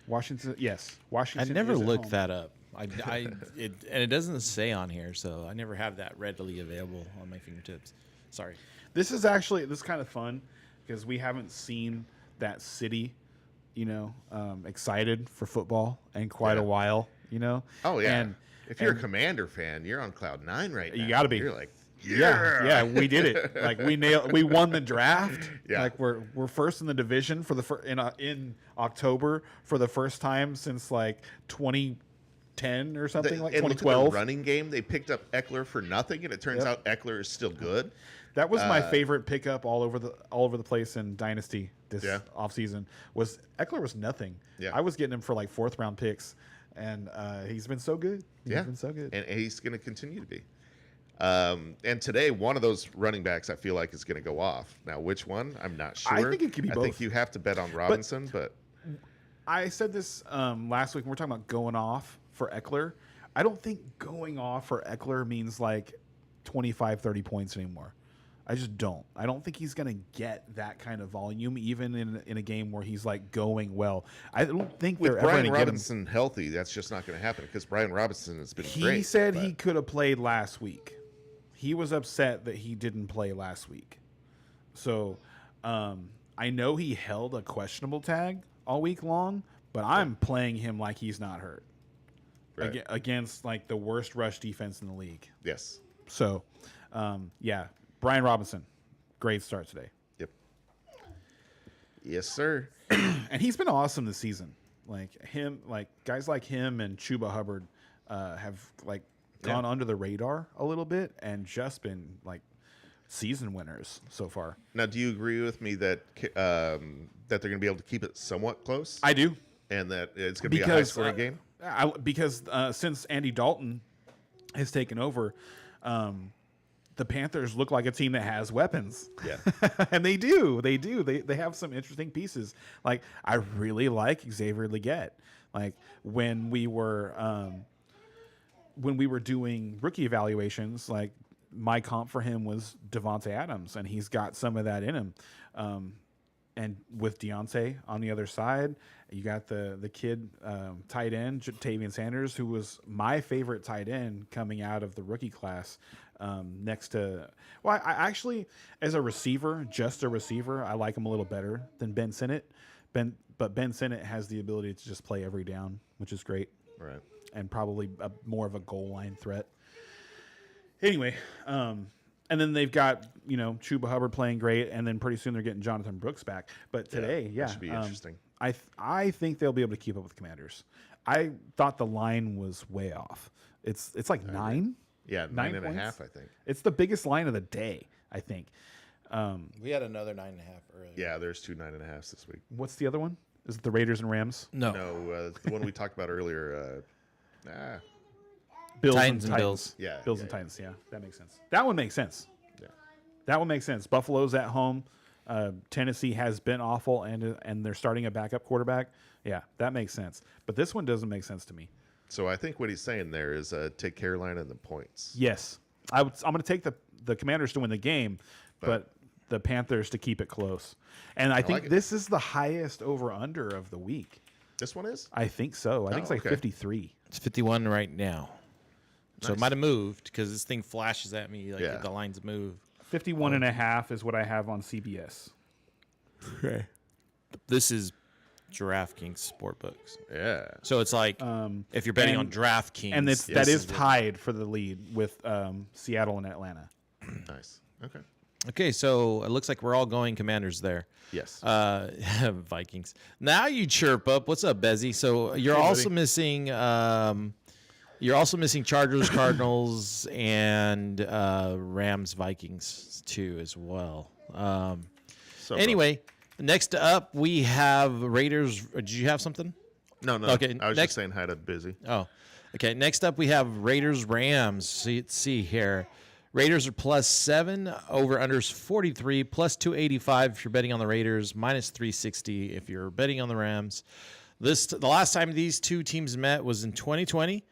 Washington. Yes, Washington. I never is at looked home. that up. And it doesn't say on here, so I never have that readily available on my fingertips. Sorry. This is kind of fun because we haven't seen that city, excited for football in quite a while. Oh yeah. And if you're a Commander fan, you're on cloud 9 right now. You got to be. You're like, yeah, we did it. Like we won the draft. Yeah. Like we're first in the division for in October for the first time since like 2010 or something, like 2012. Look at the running game. They picked up Eckler for nothing, and it turns out Eckler is still good. That was my favorite pickup all over the place in Dynasty this offseason. Was Eckler was nothing. Yeah. I was getting him for like 4th round picks, and he's been so good. He's been so good. And he's going to continue to be. And today, one of those running backs I feel like is going to go off. Now, which one? I'm not sure. I think it could be both. I think you have to bet on Robinson, but I said this last week when we're talking about going off for Eckler. I don't think going off for Eckler means like 25, 30 points anymore. I just don't. I don't think he's going to get that kind of volume, even in a game where he's like going well. I don't think with they're ever Brian going to get him Robinson healthy, that's just not going to happen because Brian Robinson has been He great. said he could have played last week. He was upset that he didn't play last week. So I know he held a questionable tag all week long, but I'm playing him like he's not hurt against like the worst rush defense in the league. Yes. So, Brian Robinson, great start today. Yep. Yes, sir. And he's been awesome this season. Guys like him and Chuba Hubbard have gone under the radar a little bit and just been like season winners so far. Now, do you agree with me that they're going to be able to keep it somewhat close? I do. And that it's going to be a high-scoring game? Because since Andy Dalton has taken over, the Panthers look like a team that has weapons. Yeah. And they do. They have some interesting pieces. Like, I really like Xavier Legette. Like, when we were doing rookie evaluations, like, my comp for him was Devontae Adams, and he's got some of that in him. And with Deontay on the other side, you got the kid tight end, Jatavian Sanders, who was my favorite tight end coming out of the rookie class. Next to, I actually, as a receiver, I like him a little better than Ben Sinnott. But Ben Sinnott has the ability to just play every down, which is great. Right. And probably more of a goal line threat. Anyway, and then they've got, Chuba Hubbard playing great, and then pretty soon they're getting Jonathan Brooks back. But today, that should be interesting. I think they'll be able to keep up with the Commanders. I thought the line was way off. It's like 9. Yeah, 9.5, I think. It's the biggest line of the day, I think. We had another 9.5 earlier. Yeah, there's 2 9.5s this week. What's the other one? Is it the Raiders and Rams? No. The one we talked about earlier. Bills Titans and and Bills. Yeah, Bills and Titans. Yeah, that makes sense. That one makes sense. Yeah. That one makes sense. Buffalo's at home. Tennessee has been awful, and they're starting a backup quarterback. Yeah, that makes sense. But this one doesn't make sense to me. So I think what he's saying there is take Carolina in the points. Yes. I'm going to take the Commanders to win the game, but the Panthers to keep it close. And I think this is the highest over-under of the week. This one is? I think so. I think it's like 53. It's 51 right now. So Nice. it might have moved because this thing flashes at me like the lines move. 51 and a half is what I have on CBS. Okay. This is DraftKings Sportbooks. Yeah. So it's like if you're betting on DraftKings. And that is tied for the lead with Seattle and Atlanta. Nice. Okay. Okay, so it looks like we're all going Commanders there. Yes. Vikings. Now you chirp up. What's up, Bezzy? So you're also missing Chargers, Cardinals, and Rams, Vikings too as well. Anyway, next up we have Raiders. Did you have something? No. Okay. I was just saying hi to Busy. Oh, okay. Next up we have Raiders, Rams. Let's see here. Raiders are +7, over unders 43, +285 if you're betting on the Raiders, -360 if you're betting on the Rams. The last time these two teams met was in 2020,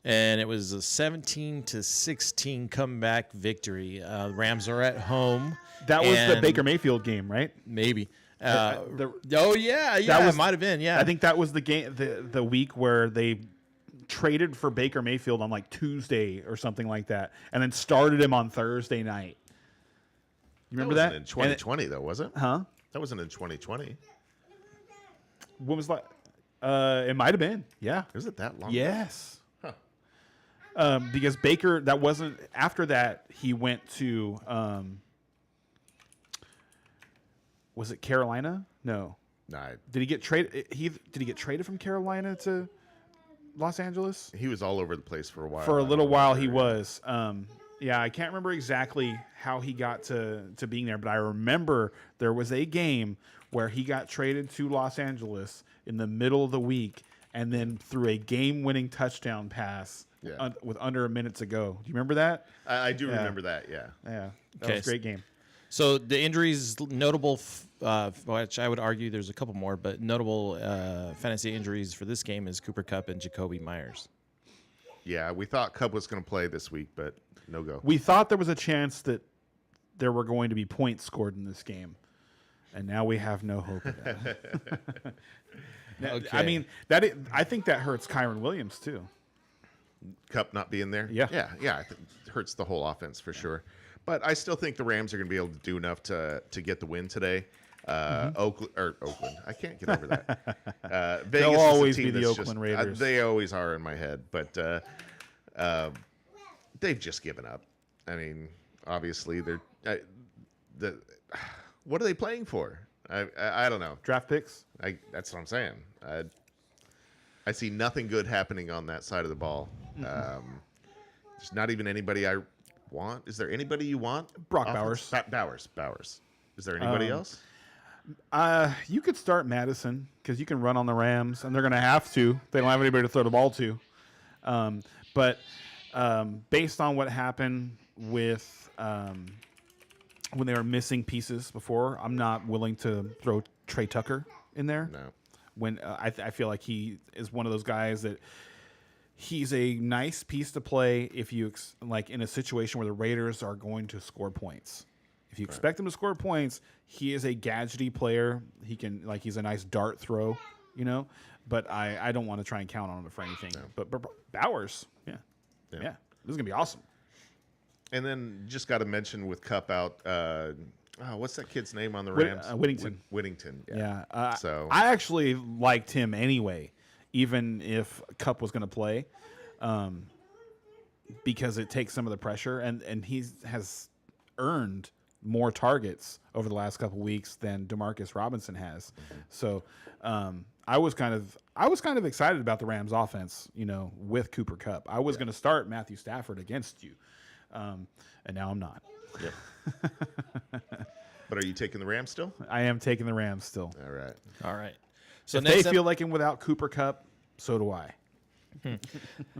and it was a 17-16 comeback victory. Rams are at home. That was the Baker Mayfield game, right? Maybe. That it might have been. Yeah, I think that was the game, the week where they traded for Baker Mayfield on like Tuesday or something like that, and then started him on Thursday night. You remember that? In 2020, though, was it? Huh? That wasn't in 2020. When was that? It might have been. Yeah. Was it that long? Yes. Huh. Because Baker, that wasn't after that. He went to. Was it Carolina? No. Did he get traded? Did he get traded from Carolina to Los Angeles? He was all over the place for a while. For a little while, he was. Yeah, I can't remember exactly how he got to being there, but I remember there was a game where he got traded to Los Angeles in the middle of the week, and then threw a game-winning touchdown pass with under a minute to go. Do you remember that? I do remember that. Yeah. Yeah, that was a great game. So the injuries notable, which I would argue there's a couple more, but notable fantasy injuries for this game is Cooper Kupp and Jacoby Myers. Yeah, we thought Kupp was going to play this week, but no go. We thought there was a chance that there were going to be points scored in this game, and now we have no hope of that. Okay. I mean, I think that hurts Kyron Williams too. Kupp not being there? Yeah. I think it hurts the whole offense for sure. But I still think the Rams are going to be able to do enough to get the win today. Oakland. I can't get over that. Vegas They'll always be the Oakland Raiders. They always are in my head, but they've just given up. I mean, obviously they're what are they playing for? I don't know. Draft picks. That's what I'm saying. I see nothing good happening on that side of the ball. There's not even anybody I want. Is there anybody you want? Brock Bowers. Bowers. Is there anybody else? You could start Madison because you can run on the Rams, and they're going to have to. They don't have anybody to throw the ball to. But based on what happened with when they were missing pieces before, I'm not willing to throw Trey Tucker in there. No. When I feel like he is one of those guys that he's a nice piece to play if you like in a situation where the Raiders are going to score points. If you expect him to score points, he is a gadgety player. He can he's a nice dart throw, But I don't want to try and count on him for anything. No. But Bowers, yeah, this is gonna be awesome. And then just got to mention with Kupp out. What's that kid's name on the Rams? Whittington. Whittington. Yeah. So I actually liked him anyway, even if Kupp was going to play, because it takes some of the pressure, and he has earned more targets over the last couple of weeks than Demarcus Robinson has. Mm-hmm. So I was kind of excited about the Rams offense, with Cooper Kupp. I was going to start Matthew Stafford against you, and now I'm not. Yep. But are you taking the Rams still? I am taking the Rams still. All right. All right. So if they feel like him without Cooper Kupp, so do I.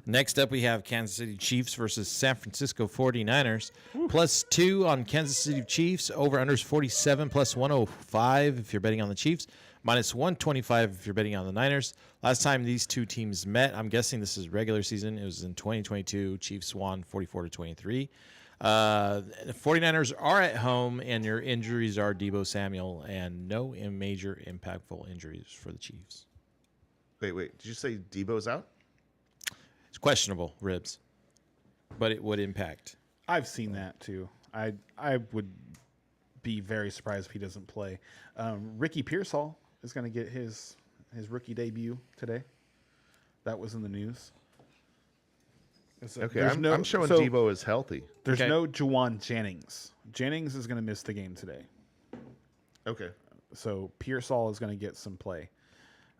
Next up, we have Kansas City Chiefs versus San Francisco 49ers. +2 on Kansas City Chiefs. Over-unders 47 +105 if you're betting on the Chiefs. -125 if you're betting on the Niners. Last time these two teams met, I'm guessing this is regular season. It was in 2022. Chiefs won 44-23. The 49ers are at home, and your injuries are Deebo Samuel, and no major impactful injuries for the Chiefs. Wait. Did you say Deebo's out? It's questionable, ribs, but it would impact. I've seen that too. I would be very surprised if he doesn't play. Ricky Pearsall is going to get his rookie debut today. That was in the news. Okay, I'm showing Deebo is healthy. There's no Juwan Jennings. Jennings is going to miss the game today. Okay. So Pearsall is going to get some play.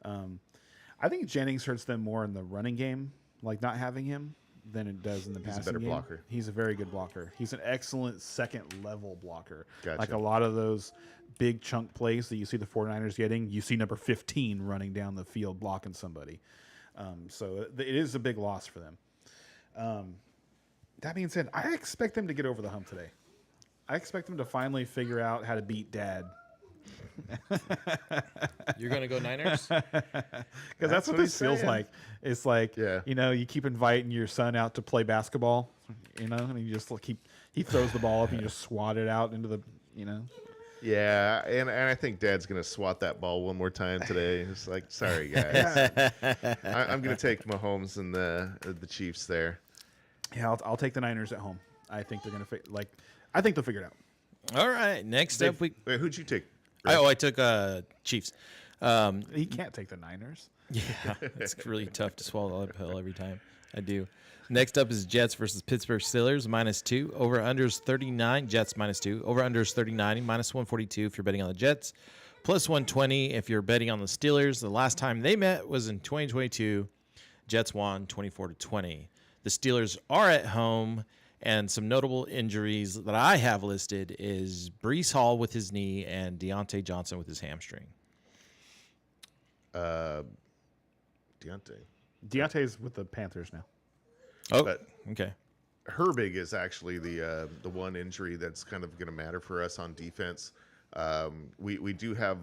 I think Jennings hurts them more in the running game, like not having him, than it does in the passing game. He's a better blocker. He's a very good blocker. He's an excellent second-level blocker. Gotcha. Like a lot of those big chunk plays that you see the 49ers getting, you see number 15 running down the field blocking somebody. So it is a big loss for them. That being said, I expect them to get over the hump today. I expect them to finally figure out how to beat Dad. You're going to go Niners? Because that's what this feels like. It's like, you keep inviting your son out to play basketball, and you just he throws the ball up and you just swat it out into the, Yeah, and I think Dad's going to swat that ball one more time today. It's like, sorry, guys. I'm going to take Mahomes and the Chiefs there. Yeah, I'll take the Niners at home. I think they're going to I think they'll figure it out. All right, next up wait, who'd you take? I took Chiefs. He can't take the Niners. Yeah, it's really tough to swallow that pill every time I do. Next up is Jets versus Pittsburgh Steelers, -2. Over-unders 39. Jets -2. Over-unders 39. -142 if you're betting on the Jets. +120 if you're betting on the Steelers. The last time they met was in 2022. Jets won 24-20. The Steelers are at home, and some notable injuries that I have listed is Breece Hall with his knee and Deontay Johnson with his hamstring. Deontay's with the Panthers now. Oh, but okay. Herbig is actually the one injury that's kind of going to matter for us on defense. We do have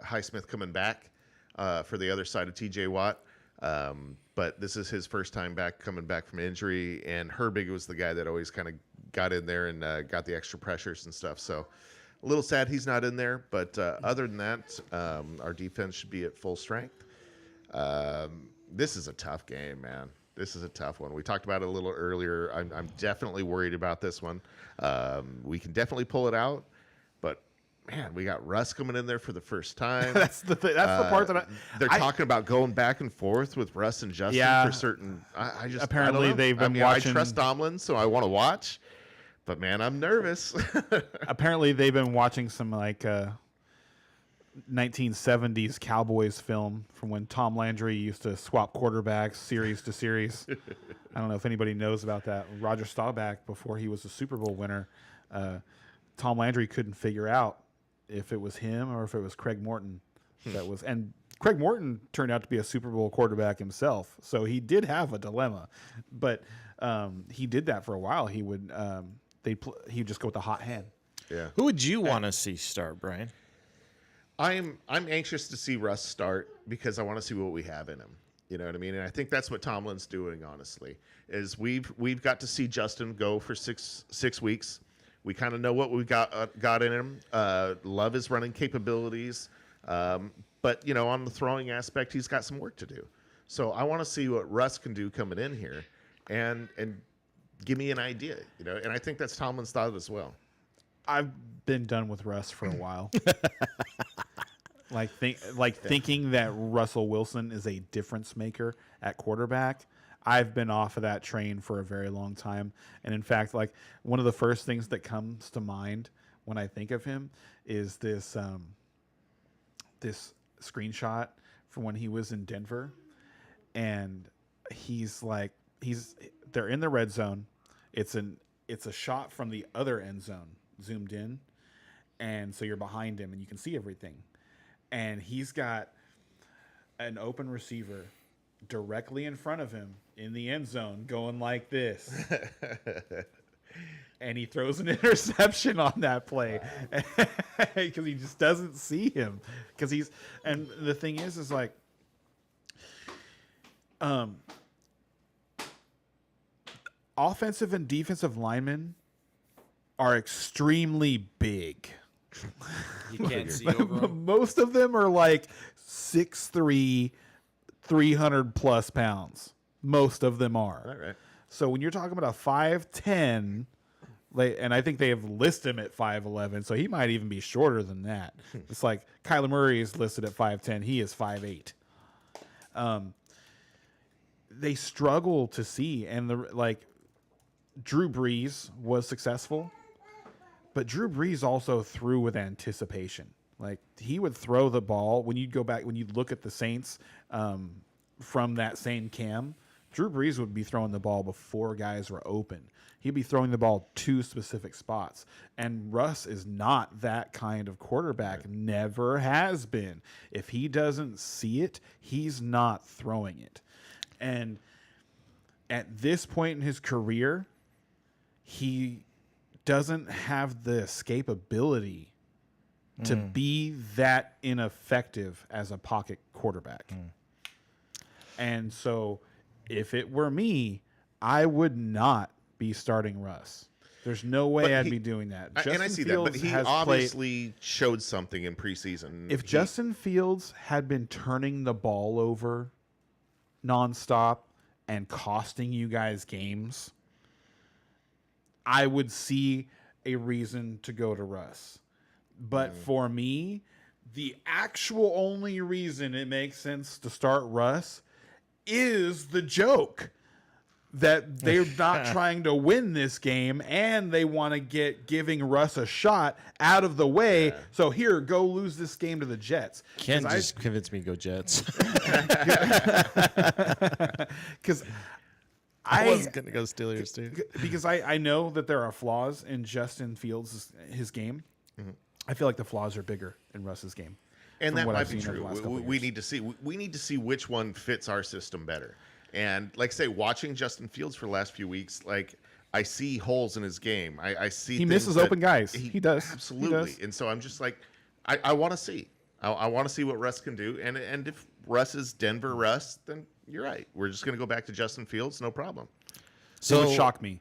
Highsmith coming back for the other side of TJ Watt. But this is his first time coming back from injury, and Herbig was the guy that always kind of got in there and got the extra pressures and stuff. So a little sad he's not in there, but other than that, our defense should be at full strength. This is a tough game, man. This is a tough one. We talked about it a little earlier. I'm definitely worried about this one. We can definitely pull it out, but man, we got Russ coming in there for the first time. That's the part that they're talking about going back and forth with Russ and Justin for certain. I just apparently they've been watching. I trust Tomlin, so I want to watch, but man, I'm nervous. Apparently they've been watching some 1970s Cowboys film from when Tom Landry used to swap quarterbacks series to series. I don't know if anybody knows about that. Roger Staubach, before he was a Super Bowl winner, Tom Landry couldn't figure out if it was him or if it was Craig Morton. And Craig Morton turned out to be a Super Bowl quarterback himself, so he did have a dilemma. But he did that for a while. He would he'd just go with the hot hand. Yeah. Who would you want to see start, Brian? I'm anxious to see Russ start because I want to see what we have in him. You know what I mean? And I think that's what Tomlin's doing, honestly, is we've got to see Justin go for six weeks. We kind of know what we got in him. Love his running capabilities. But, on the throwing aspect, he's got some work to do. So I want to see what Russ can do coming in here and give me an idea, And I think that's Tomlin's thought as well. I've been done with Russ for a while. Thinking that Russell Wilson is a difference maker at quarterback. I've been off of that train for a very long time. And in fact, one of the first things that comes to mind when I think of him is this screenshot from when he was in Denver. And they're in the red zone. It's a shot from the other end zone zoomed in. And so you're behind him and you can see everything. And he's got an open receiver directly in front of him in the end zone, going like this. And he throws an interception on that play because he just doesn't see him. And the thing is like, offensive and defensive linemen are extremely big. You can't see over them. Most of them are like 6'3", 300 plus pounds. Most of them are. All right. So when you're talking about a 5'10", and I think they have listed him at 5'11", so he might even be shorter than that. It's like Kyler Murray is listed at 5'10", he is 5'8". They struggle to see, and Drew Brees was successful, but Drew Brees also threw with anticipation. Like, he would throw the ball when you look at the Saints from that same cam. Drew Brees would be throwing the ball before guys were open. He'd be throwing the ball to specific spots. And Russ is not that kind of quarterback. Right. Never has been. If he doesn't see it, he's not throwing it. And at this point in his career, he doesn't have the escapability to be that ineffective as a pocket quarterback. And so if it were me, I would not be starting Russ. There's no way I'd be doing that. And I see that, but he obviously showed something in preseason. If Justin Fields had been turning the ball over nonstop and costing you guys games, I would see a reason to go to Russ. But for me, the actual only reason it makes sense to start Russ is the joke that they're not trying to win this game and they want to get giving Russ a shot out of the way. Yeah. So here, go lose this game to the Jets. Ken just convinced me to go Jets. Because I was going to go Steelers too. Because I know that there are flaws in Justin Fields' his game. Mm-hmm. I feel like the flaws are bigger in Russ's game. And that might be true. We need to see which one fits our system better. And like I say, watching Justin Fields for the last few weeks, like, I see holes in his game. I see he misses open guys. He does. Absolutely. He does. And so I'm just like, I want to see. I want to see what Russ can do. And if Russ is Denver Russ, then you're right. We're just going to go back to Justin Fields, no problem. So it would shock me.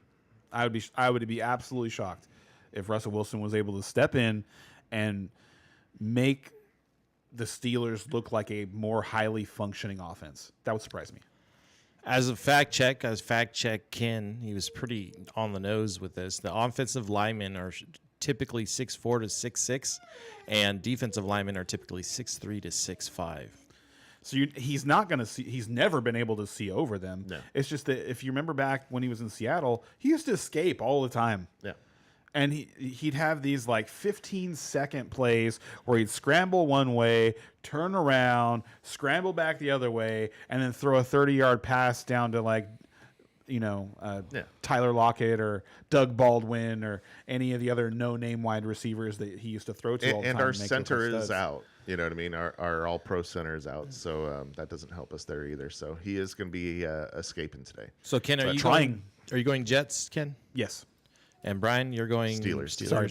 I would be absolutely shocked if Russell Wilson was able to step in and make the Steelers look like a more highly functioning offense. That would surprise me. As fact check Ken, he was pretty on the nose with this. The offensive linemen are typically 6'4" to 6'6", and defensive linemen are typically 6'3" to 6'5". So he's not going to see. He's never been able to see over them. No. It's just that if you remember back when he was in Seattle, he used to escape all the time. Yeah. And he'd have these like 15-second plays where he'd scramble one way, turn around, scramble back the other way, and then throw a 30-yard pass down to Tyler Lockett or Doug Baldwin or any of the other no-name wide receivers that he used to throw to all the time. And our center is out. You know what I mean? Our all-pro center is out, so that doesn't help us there either. So he is going to be escaping today. So Ken, are you going Jets, Ken? Yes. And Brian, you're going Steelers. Sorry,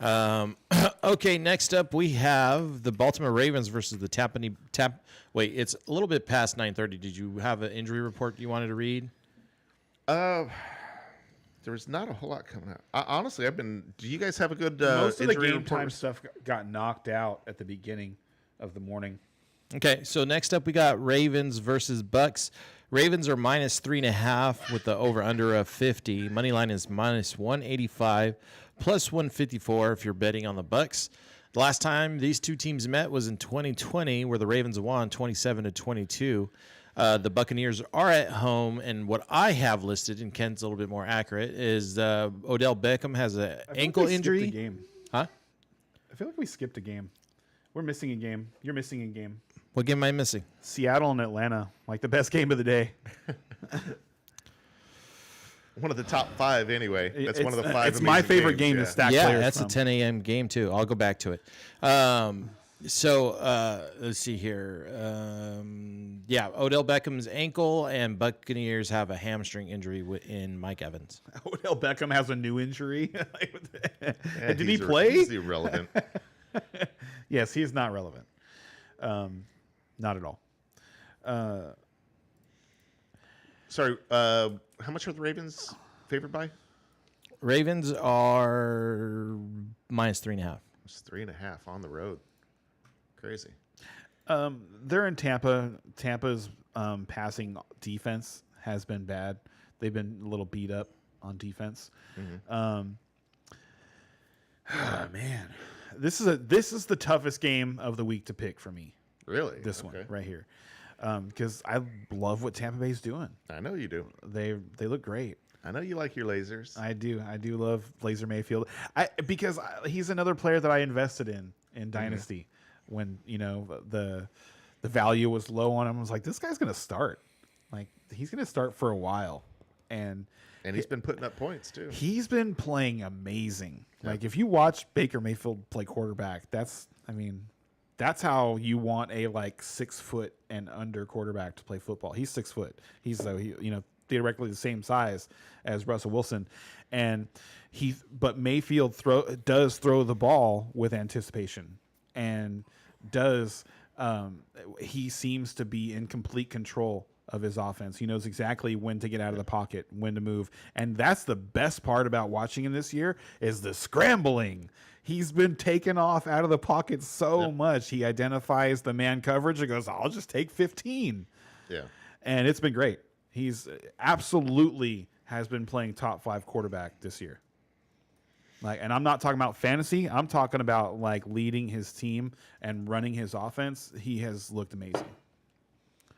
buddy. Okay, next up we have the Baltimore Ravens versus the Wait, it's a little bit past 9:30. Did you have an injury report you wanted to read? There was not a whole lot coming out. Honestly, do you guys have a good most of the injury game report? time stuff got knocked out at the beginning of the morning. Okay, so next up we got Ravens versus Bucks. Ravens are minus 3.5 with the over-under of 50. Money line is minus 185, plus 154 if you're betting on the Bucks. The last time these two teams met was in 2020, where the Ravens won 27-22. The Buccaneers are at home, and what I have listed, and Ken's a little bit more accurate, is Odell Beckham has an ankle injury. Game. Huh? I feel like we skipped a game. We're missing a game. You're missing a game. What game am I missing? Seattle and Atlanta, like the best game of the day. One of the top 5 anyway. That's one of the 5. It's my favorite game to stack players that's from. A 10 a.m. game too. I'll go back to it. So let's see here. Yeah, Odell Beckham's ankle, and Buccaneers have a hamstring injury in Mike Evans. Odell Beckham has a new injury. Yeah, did he play? He's irrelevant. Yes, he's not relevant. Not at all. Sorry, how much are the Ravens favored by? Ravens are -3.5. It's 3.5 on the road. Crazy. They're in Tampa. Tampa's passing defense has been bad. They've been a little beat up on defense. Man, this is the toughest game of the week to pick for me. Really? This one right here, because I love what Tampa Bay's doing. I know you do. They look great. I know you like your lasers. I do love Laser Mayfield. Because he's another player that I invested in Dynasty when the value was low on him. I was like, this guy's gonna start. Like, he's gonna start for a while, and he's been putting up points too. He's been playing amazing. Yeah. Like, if you watch Baker Mayfield play quarterback, that's how you want a 6 foot and under quarterback to play football. He's 6 foot. He's theoretically the same size as Russell Wilson, but Mayfield does throw the ball with anticipation, and he seems to be in complete control of his offense. He knows exactly when to get out of the pocket, when to move, and that's the best part about watching him this year is the scrambling. He's been taken off out of the pocket so much. He identifies the man coverage and goes, I'll just take 15. Yeah, and it's been great. He's absolutely has been playing top 5 quarterback this year. And I'm not talking about fantasy. I'm talking about leading his team and running his offense. He has looked amazing.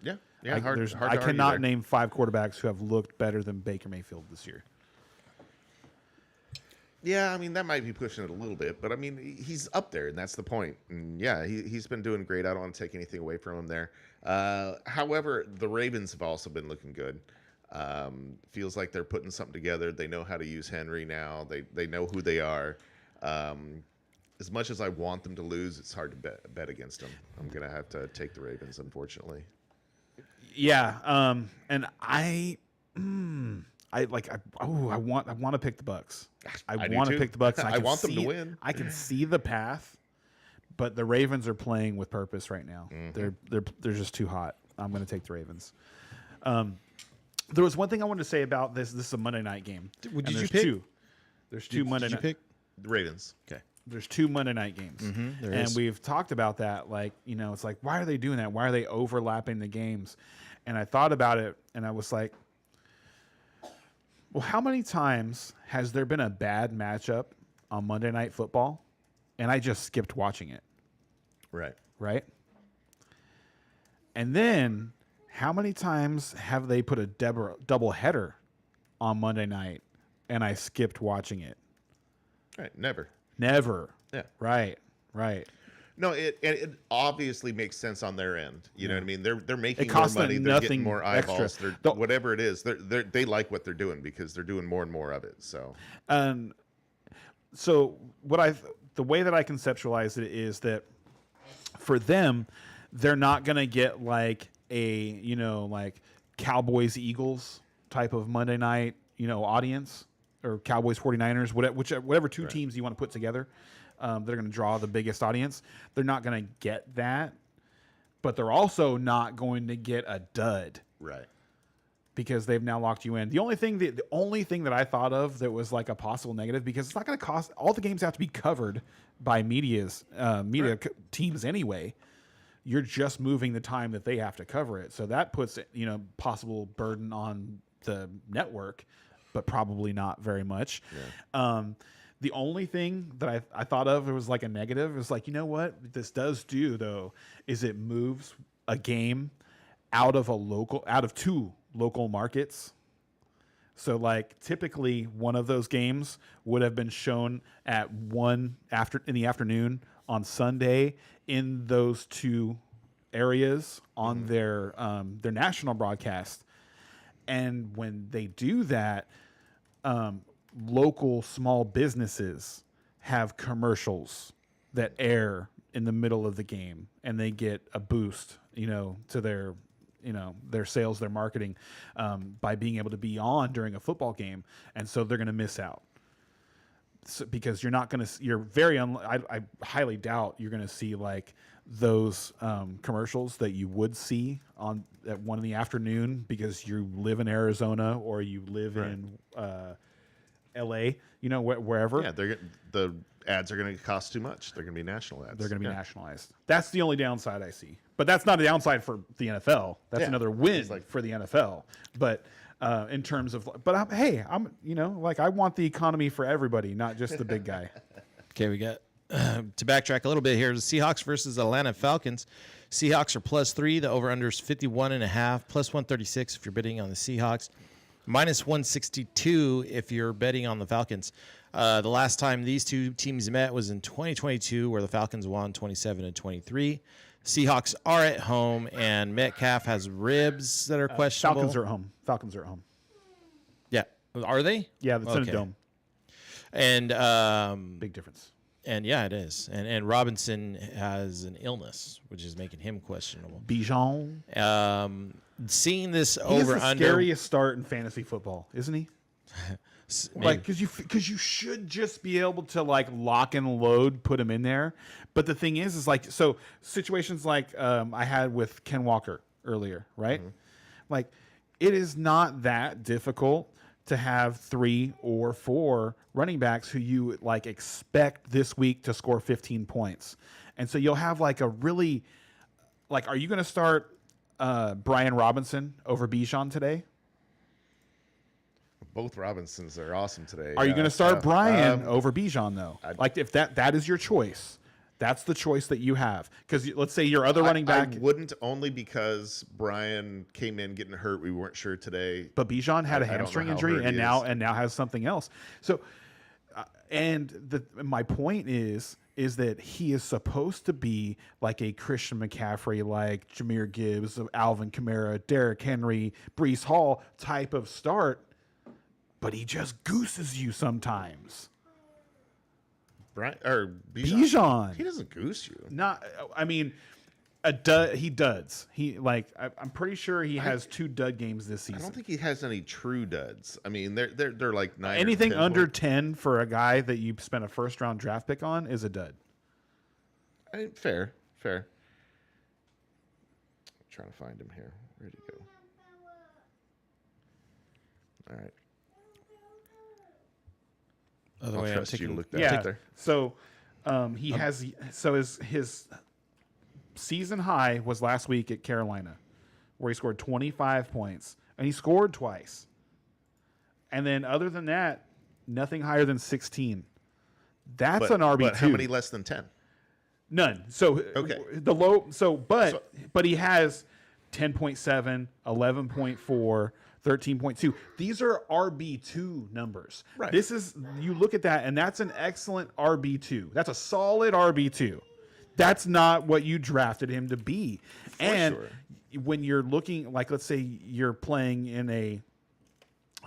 Yeah. I cannot name 5 quarterbacks who have looked better than Baker Mayfield this year. Yeah, I mean, that might be pushing it a little bit, but I mean, he's up there, and that's the point. And yeah, he's been doing great. I don't want to take anything away from him there. However, the Ravens have also been looking good. Feels like they're putting something together. They know how to use Henry now. They know who they are. As much as I want them to lose, it's hard to bet against them. I'm going to have to take the Ravens, unfortunately. Yeah, and I want to pick the Bucks. I want to pick the Bucks. I want them to win. I can see the path, but the Ravens are playing with purpose right now. Mm-hmm. They're just too hot. I'm going to take the Ravens. There was one thing I wanted to say about this. This is a Monday night game. Did you pick? There's two Monday night. Did you pick the Ravens? Okay. There's 2 Monday night games. Mm-hmm, and we've talked about that. It's like, why are they doing that? Why are they overlapping the games? And I thought about it, and I was like, well, how many times has there been a bad matchup on Monday Night Football, and I just skipped watching it? Right? And then how many times have they put a double header on Monday night, and I skipped watching it? Right, never. Yeah. Right. No, it obviously makes sense on their end. You know what I mean? They're making It more costs them money. They're getting nothing more eyeballs. extra. Whatever it is, they like what they're doing because they're doing more and more of it. So, so the way that I conceptualize it is that for them, they're not gonna get a Cowboys Eagles type of Monday night audience, or Cowboys 49ers, whatever two teams you want to put together. They're going to draw the biggest audience. They're not going to get that, but they're also not going to get a dud. Right. Because they've now locked you in. The only thing that I thought of that was like a possible negative, because it's not going to cost, all the games have to be covered by media teams anyway. You're just moving the time that they have to cover it. So that puts, possible burden on the network, but probably not very much. Yeah. The only thing that I thought of, it was like a negative. It was like, you know what this does do though, is it moves a game out of 2 local markets. So typically one of those games would have been shown at 1 in the afternoon on Sunday in those 2 areas on their national broadcast. And when they do that, local small businesses have commercials that air in the middle of the game and they get a boost, to their sales, their marketing, by being able to be on during a football game. And so they're going to miss out. Because you're not going to, I highly doubt you're going to see like those commercials that you would see at 1 PM because you live in Arizona or you live in LA, wherever. Yeah, the ads are going to cost too much. They're going to be national ads. They're going to be nationalized. That's the only downside I see. But that's not a downside for the NFL. That's another win for the NFL. But in terms of, I want the economy for everybody, not just the big guy. Okay, we got to backtrack a little bit here. The Seahawks versus Atlanta Falcons. Seahawks are +3. The over/under is 51.5. +136 if you're betting on the Seahawks. -162 if you're betting on the Falcons. The last time these two teams met was in 2022, where the Falcons won 27-23. Seahawks are at home, and Metcalf has ribs that are questionable. Falcons are at home. Yeah, are they? Yeah, that's in a dome. And big difference. And yeah, it is. And Robinson has an illness, which is making him questionable. Bijan. Seeing this He's over the under scariest start in fantasy football, isn't he? Like, because you should just be able to like lock and load, put him in there. But the thing is like, so situations like I had with Ken Walker earlier, right? Mm-hmm. Like, it is not that difficult to have 3 or 4 running backs who you like expect this week to score 15 points. And so you'll have like a really, like, are you going to start Brian Robinson over Bijan today? Both Robinsons are awesome today. Are you going to start Brian over Bijan though? Like, if that is your choice, that's the choice that you have. Because let's say your other running back. I wouldn't, only because Brian came in getting hurt. We weren't sure today. But Bijan had a hamstring injury and now has something else. So, my point is that he is supposed to be like a Christian McCaffrey, like Jahmyr Gibbs, Alvin Kamara, Derrick Henry, Breece Hall type of start, but he just gooses you sometimes. Bijan. He doesn't goose you. He duds. I'm pretty sure he has 2 dud games this season. I don't think he has any true duds. I mean, they're like 9. Anything under 10 for a guy that you spent a first-round draft pick on is a dud. Fair. I'm trying to find him here. Where'd he go? All right. Other I'll way, trust you to look that yeah. up there. So his season high was last week at Carolina, where he scored 25 points, and he scored twice. And then other than that, nothing higher than 16. That's an RB2. But how many less than 10? None. So okay. But he has 10.7, 11.4, 13.2. These are RB2 numbers. Right. You look at that, and that's an excellent RB2. That's a solid RB2. That's not what you drafted him to be. When you're looking, like, let's say you're playing in you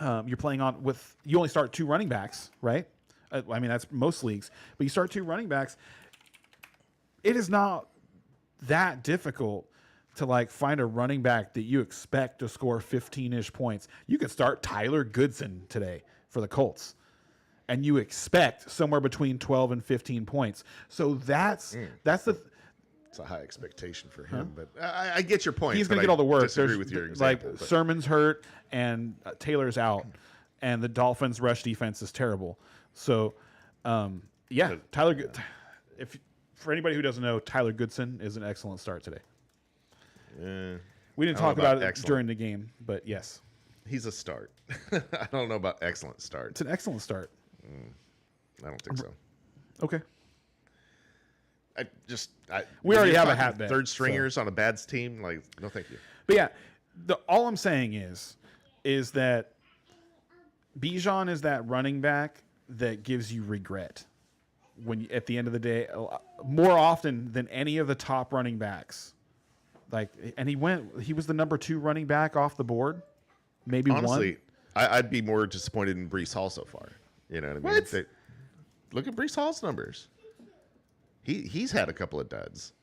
only start 2 running backs, right? That's most leagues, but you start 2 running backs. It is not that difficult to like find a running back that you expect to score 15-ish points. You could start Tyler Goodson today for the Colts, and you expect somewhere between 12 and 15 points. So that's it's a high expectation for him, but I get your point. He's going to get all the work. Disagree with your example. Like, Sermon's hurt and Taylor's out, and the Dolphins' rush defense is terrible. So, Tyler. For anybody who doesn't know, Tyler Goodson is an excellent start today. We didn't talk about it during the game, but yes. He's a start. I don't know about excellent start. It's an excellent start. I don't think so. Okay. We already have a hat bet. Third stringers on a bad team, like, no thank you. But yeah, all I'm saying is that Bijan is that running back that gives you regret when at the end of the day, more often than any of the top running backs. And he was the number 2 running back off the board. Maybe honestly, one. I'd be more disappointed in Breece Hall so far. You know what I mean? Look at Breece Hall's numbers. he's had a couple of duds.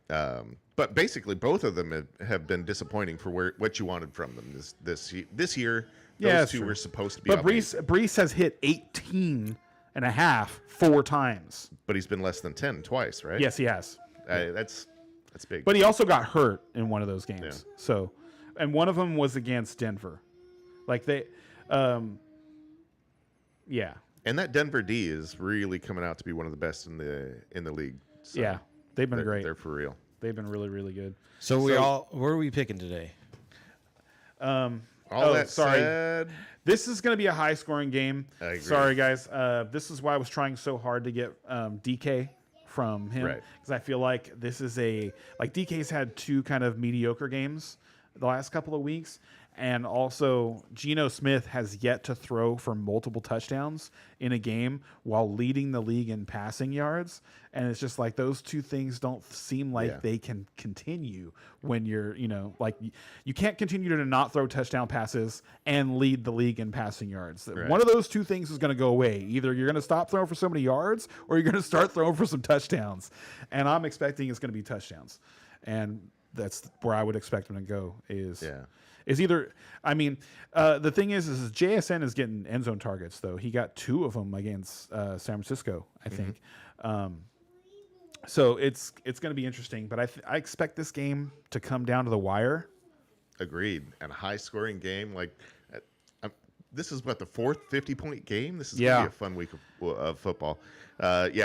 But basically, both of them have been disappointing for what you wanted from them this year. Those two were supposed to be. But Brees has hit 18.5 4 times. But he's been less than 10 twice, right? Yes, he has. That's big. But he also got hurt in one of those games. Yeah. So, and one of them was against Denver. Like they, yeah. And that Denver D is really coming out to be one of the best in the league. So yeah, they've been great. They're for real. They've been really, really good. So where are we picking today? Said, this is going to be a high-scoring game. I agree. Sorry, guys. This is why I was trying so hard to get DK from him, because I feel like this is DK's had 2 kind of mediocre games the last couple of weeks. And also, Geno Smith has yet to throw for multiple touchdowns in a game while leading the league in passing yards. And it's just like those 2 things don't seem like they can continue when you're, you can't continue to not throw touchdown passes and lead the league in passing yards. Right. One of those 2 things is going to go away. Either you're going to stop throwing for so many yards or you're going to start throwing for some touchdowns. And I'm expecting it's going to be touchdowns. And that's where I would expect him to go is either, the thing is JSN is getting end zone targets, though. He got 2 of them against San Francisco, I think. So it's going to be interesting, but I expect this game to come down to the wire. Agreed. And a high-scoring game. This is, the 4th 50-point game? This is going to be a fun week of football.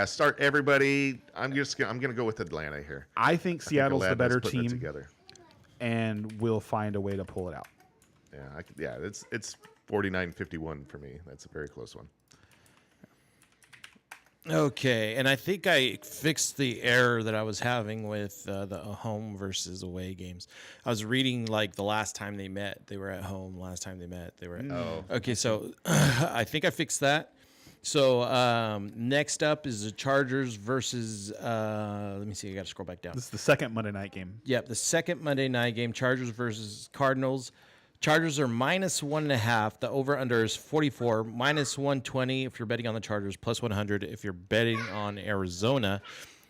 Start everybody. I'm going to go with Atlanta here. I think Seattle's the better team. Together. And we'll find a way to pull it out. It's 49-51 for me. That's a very close one. Okay, and I think I fixed the error that I was having with the home versus away games. I was reading the last time they met, they were at home. Last time they met, they were at home. Okay, so I think I fixed that. So next up is the Chargers versus, let me see, I got to scroll back down. This is the second Monday night game. Yep, the second Monday night game, Chargers versus Cardinals. Chargers are -1.5. The over-under is 44. -120 if you're betting on the Chargers, +100 if you're betting on Arizona.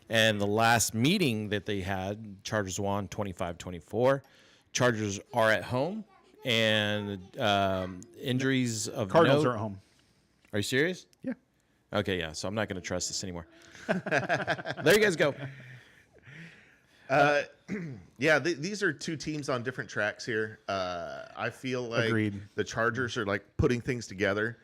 And the last meeting that they had, Chargers won 25-24. Chargers are at home, and injuries of Cardinals note. are at home. Are you serious? Yeah. Okay, yeah. So I'm not going to trust this anymore. There you guys go. These are 2 teams on different tracks here. I feel like Agreed. The Chargers are putting things together,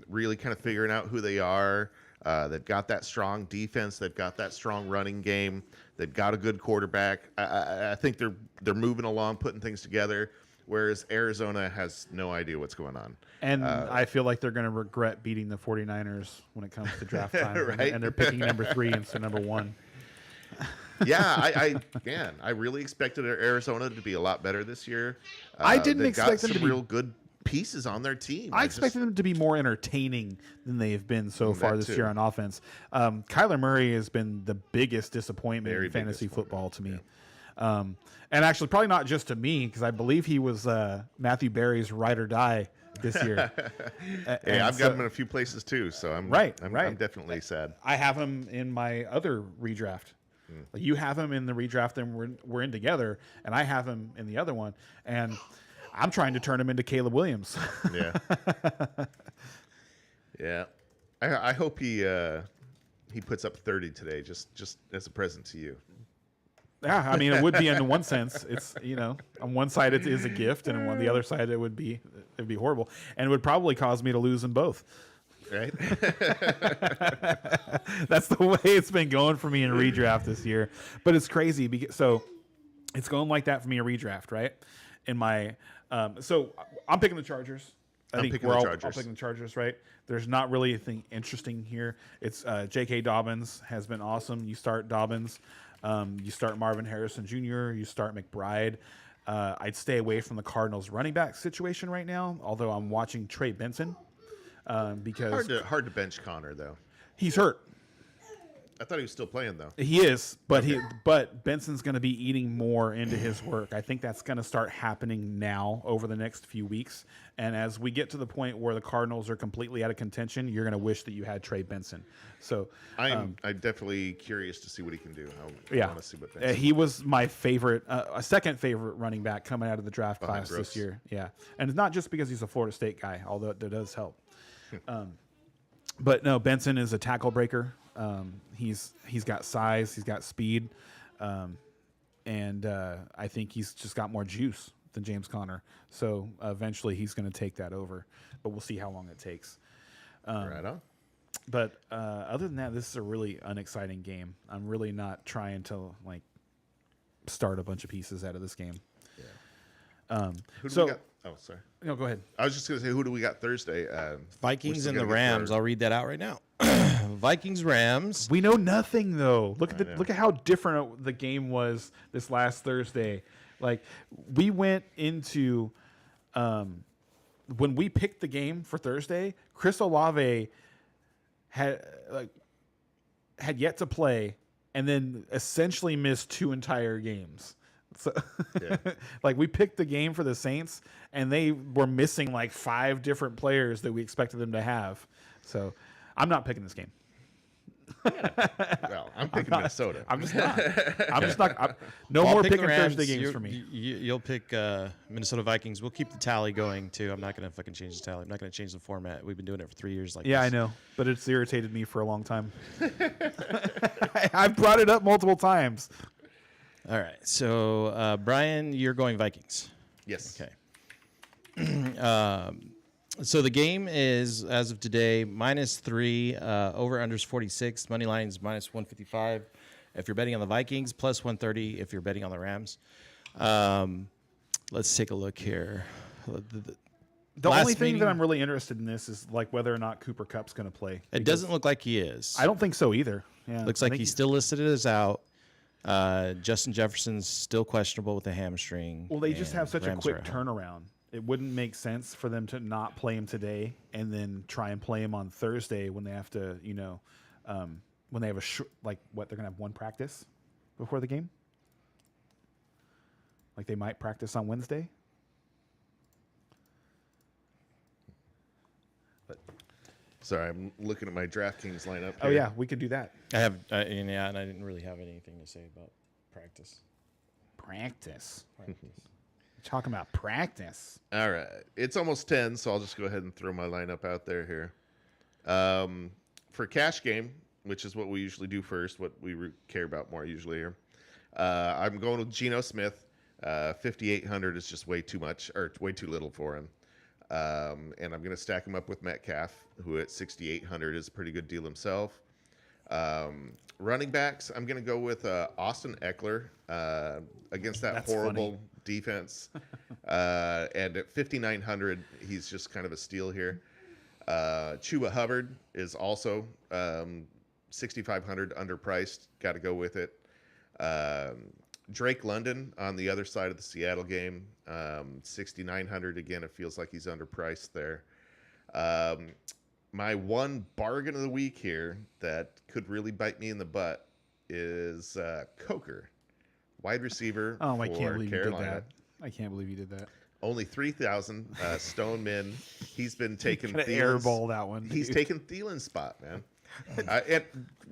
really kind of figuring out who they are. They've got that strong defense. They've got that strong running game. They've got a good quarterback. I think they're moving along, putting things together. Whereas Arizona has no idea what's going on. And I feel like they're going to regret beating the 49ers when it comes to draft time. Right? And they're picking number 3 instead of number 1. I really expected Arizona to be a lot better this year. I didn't expect them to be real good pieces on their team. I expected them to be more entertaining than they've been so far this year on offense. Kyler Murray has been the biggest disappointment in fantasy football to me. Yeah. And actually, probably not just to me, because I believe he was Matthew Berry's ride or die this year. I've got him in a few places too, so I'm definitely sad. I have him in my other redraft. You have him in the redraft, and we're in together, and I have him in the other one, and I'm trying to turn him into Caleb Williams. Yeah. I hope he puts up 30 today, just as a present to you. Yeah, it would be in one sense. It's on one side it is a gift, and on the other side it'd be horrible, and it would probably cause me to lose in both. Right. That's the way it's been going for me in redraft this year. But it's crazy because it's going like that for me in redraft, right? In my so I'm picking the Chargers. I think we're all picking the Chargers, right? There's not really anything interesting here. It's J.K. Dobbins has been awesome. You start Dobbins. You start Marvin Harrison Jr. You start McBride. I'd stay away from the Cardinals running back situation right now, although I'm watching Trey Benson because hard to bench Connor though. He's hurt. I thought he was still playing though. He is, but but Benson's going to be eating more into his work. I think that's going to start happening now over the next few weeks. And as we get to the point where the Cardinals are completely out of contention, you're going to wish that you had Trey Benson. So I'm definitely curious to see what he can do. I want to see what Benson he was my favorite, a second favorite running back coming out of the draft class this year. Yeah, and it's not just because he's a Florida State guy, although that does help. But no, Benson is a tackle breaker. He's got size, he's got speed, and I think he's just got more juice than James Conner. So eventually he's going to take that over, but we'll see how long it takes. right on. But other than that, this is a really unexciting game. I'm really not trying to start a bunch of pieces out of this game. Yeah. Who do we got? Oh, sorry. No, go ahead. I was just going to say, who do we got Thursday? Vikings and the Rams. I'll read that out right now. Vikings, Rams. We know nothing though. Look at how different the game was this last Thursday. We went into when we picked the game for Thursday, Chris Olave had yet to play and then essentially missed 2 entire games. So, we picked the game for the Saints, and they were missing 5 different players that we expected them to have. So, I'm not picking this game. Well, I'm picking Minnesota. I'm just not. No more picking Thursday games for me. You'll pick Minnesota Vikings. We'll keep the tally going too. I'm not going to fucking change the tally. I'm not going to change the format. We've been doing it for 3 years. I know, but it's irritated me for a long time. I've brought it up multiple times. All right. So, Brian, you're going Vikings. Yes. Okay. So the game is, as of today, -3, over-unders 46, money lines -155 if you're betting on the Vikings, +130 if you're betting on the Rams. Let's take a look here. The only thing that I'm really interested in this is whether or not Cooper Kupp's going to play. It doesn't look like he is. I don't think so either. Yeah, looks like he's still listed as out. Justin Jefferson's still questionable with a hamstring. Well, they just have such a quick turnaround. It wouldn't make sense for them to not play him today and then try and play him on Thursday when they have to, when they have they're going to have one practice before the game. They might practice on Wednesday. But sorry, I'm looking at my DraftKings lineup. Oh yeah, we could do that. I have, and I didn't really have anything to say about practice. Practice. Talking about practice. All right. It's almost 10, so I'll just go ahead and throw my lineup out there here. For cash game, which is what we usually do first, what we care about more usually here, I'm going with Geno Smith. 5,800 is just way too much, or way too little for him. And I'm going to stack him up with Metcalf, who at 6,800 is a pretty good deal himself. Running backs, I'm going to go with Austin Eckler against that horrible defense. And at 5,900, he's just kind of a steal here. Chuba Hubbard is also 6,500 underpriced. Got to go with it. Drake London on the other side of the Seattle game, 6,900. Again, it feels like he's underpriced there. My one bargain of the week here that could really bite me in the butt is Coker, wide receiver I for can't believe Carolina. You did that. I can't believe you did that. Only 3,000. Stone Min. He's been taking airball that one. He's taken Thielen's spot, man. And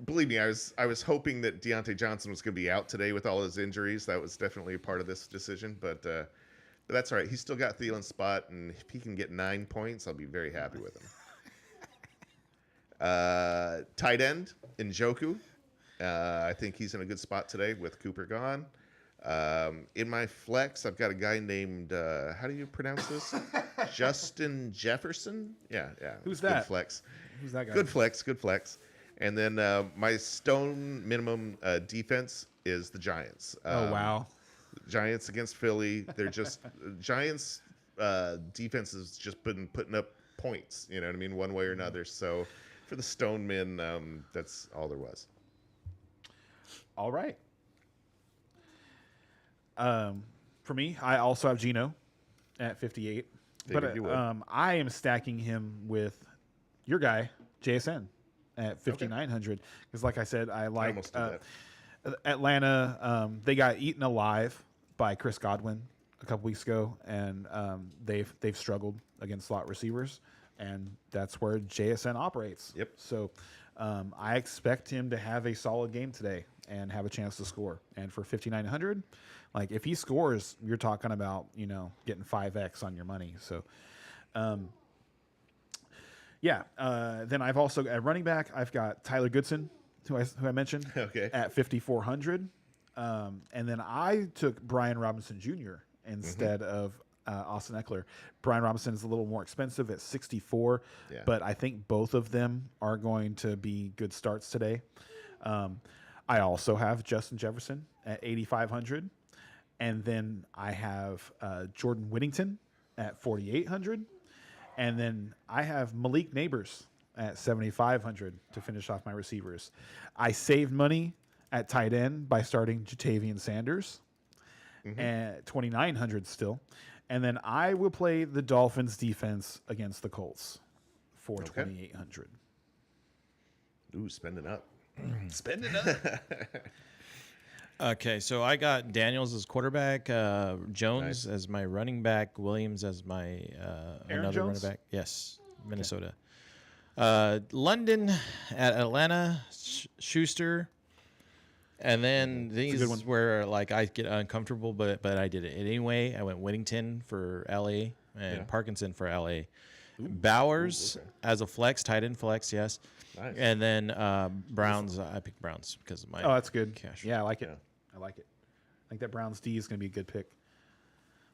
believe me, I was hoping that Deontay Johnson was going to be out today with all his injuries. That was definitely a part of this decision, but that's all right. He's still got Thielen's spot, and if he can get 9 points, I'll be very happy with him. Tight end, Njoku. I think he's in a good spot today with Cooper gone. In my flex, I've got a guy named, how do you pronounce this? Justin Jefferson? Yeah. Who's good that? Flex. Who's that guy? Good flex. And then my stone minimum defense is the Giants. Oh, wow. Giants against Philly. They're just Giants defense has just been putting up points, you know what I mean, one way or another. So for the stone min, that's all there was. All right. For me, I also have Geno at 58. Figured you would. I am stacking him with your guy, JSN. at 5,900 because, like I said, I like Atlanta. They got eaten alive by Chris Godwin a couple weeks ago, and they've struggled against slot receivers, and that's where JSN operates. Yep. So I expect him to have a solid game today and have a chance to score. And for 5,900, like if he scores, you're talking about getting 5x on your money. So. Then I've also at running back I've got Tyler Goodson, who I mentioned, at 5,400, and then I took Brian Robinson Jr. instead of Austin Eckler. Brian Robinson is a little more expensive at 64, but I think both of them are going to be good starts today. I also have Justin Jefferson at 8,500, and then I have Jordan Whittington at 4,800. And then I have Malik Neighbors at 7,500 to finish off my receivers. I saved money at tight end by starting Jatavian Sanders at 2,900 still. And then I will play the Dolphins defense against the Colts for 2,800. Ooh, spending up. Spending up. Okay, so I got Daniels as quarterback, Jones as my running back, Williams as my another Jones? running back. Yes, Minnesota. London at Atlanta, Schuster, and then these where like I get uncomfortable, but I did it anyway. I went Whittington for LA and Parkinson for LA. Bowers as a flex, tight end flex, yes. Nice. And then Browns, I picked Browns because of my that's good. cash. Yeah, I like it. I like it. I think that Browns D is going to be a good pick.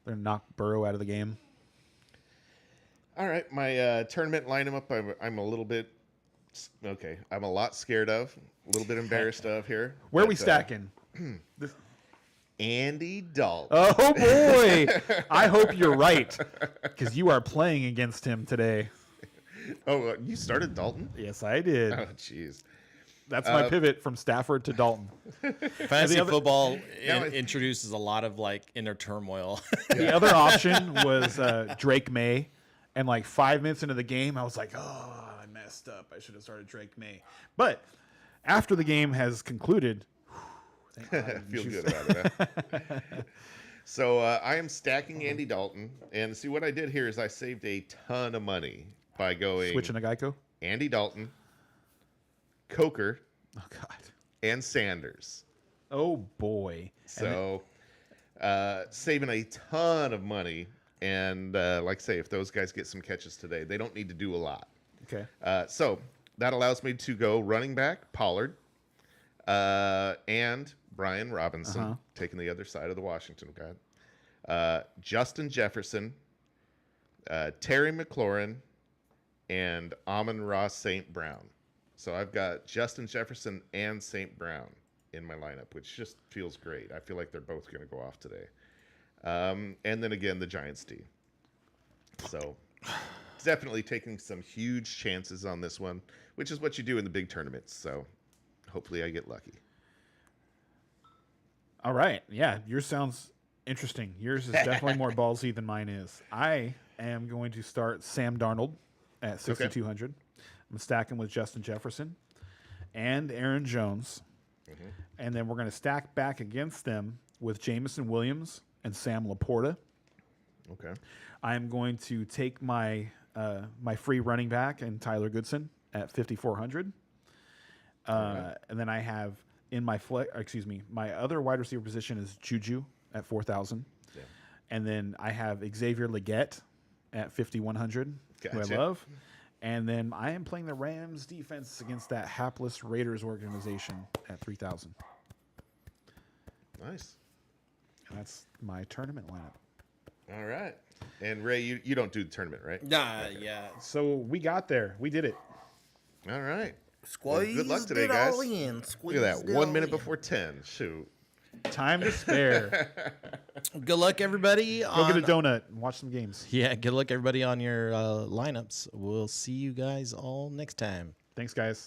They're going to knock Burrow out of the game. All right, my tournament lineup, I'm a little bit I'm a lot scared of, a little bit embarrassed of here. Where are we stacking? Andy Dalton. Oh boy! I hope you're right because you are playing against him today. Oh, you started Dalton? Yes, I did. Oh, jeez. That's my pivot from Stafford to Dalton. Fantasy football introduces a lot of like inner turmoil. The other option was Drake May, and like 5 minutes into the game, I was like, "Oh, I messed up. I should have started Drake May." But after the game has concluded, thank God I feel good about it. So I am stacking Andy Dalton, and see what I did here is I saved a ton of money by going switching to Geico. Andy Dalton, Coker, God, and Sanders. Oh boy! So saving a ton of money, and like I say, if those guys get some catches today, they don't need to do a lot. Okay. So that allows me to go running back Pollard, and Brian Robinson, taking the other side of the Washington guy. Justin Jefferson, Terry McLaurin, and Amon-Ra St. Brown. So I've got Justin Jefferson and St. Brown in my lineup, which just feels great. I feel like they're both going to go off today. And then again, the Giants D. So definitely taking some huge chances on this one, which is what you do in the big tournaments. So hopefully I get lucky. All right. Yeah, yours sounds interesting. Yours is definitely more ballsy than mine is. I am going to start Sam Darnold at 6,200. I'm stacking with Justin Jefferson and Aaron Jones. And then we're going to stack back against them with Jamison Williams and Sam Laporta. Okay. I'm going to take my my free running back and Tyler Goodson at 5,400. And then I have in my my other wide receiver position is Juju at 4,000. Yeah. And then I have Xavier Legette at 5,100, who I love. And then I am playing the Rams defense against that hapless Raiders organization at 3,000. Nice. And that's my tournament lineup. All right. And Ray, you don't do the tournament, right? Nah, yeah. So we got there. We did it. All right. Well, good luck today, guys. Look at that. 1 minute before 10. Shoot. Time to spare. Good luck, everybody. Go get a donut and watch some games. Yeah, good luck, everybody, on your lineups. We'll see you guys all next time. Thanks, guys.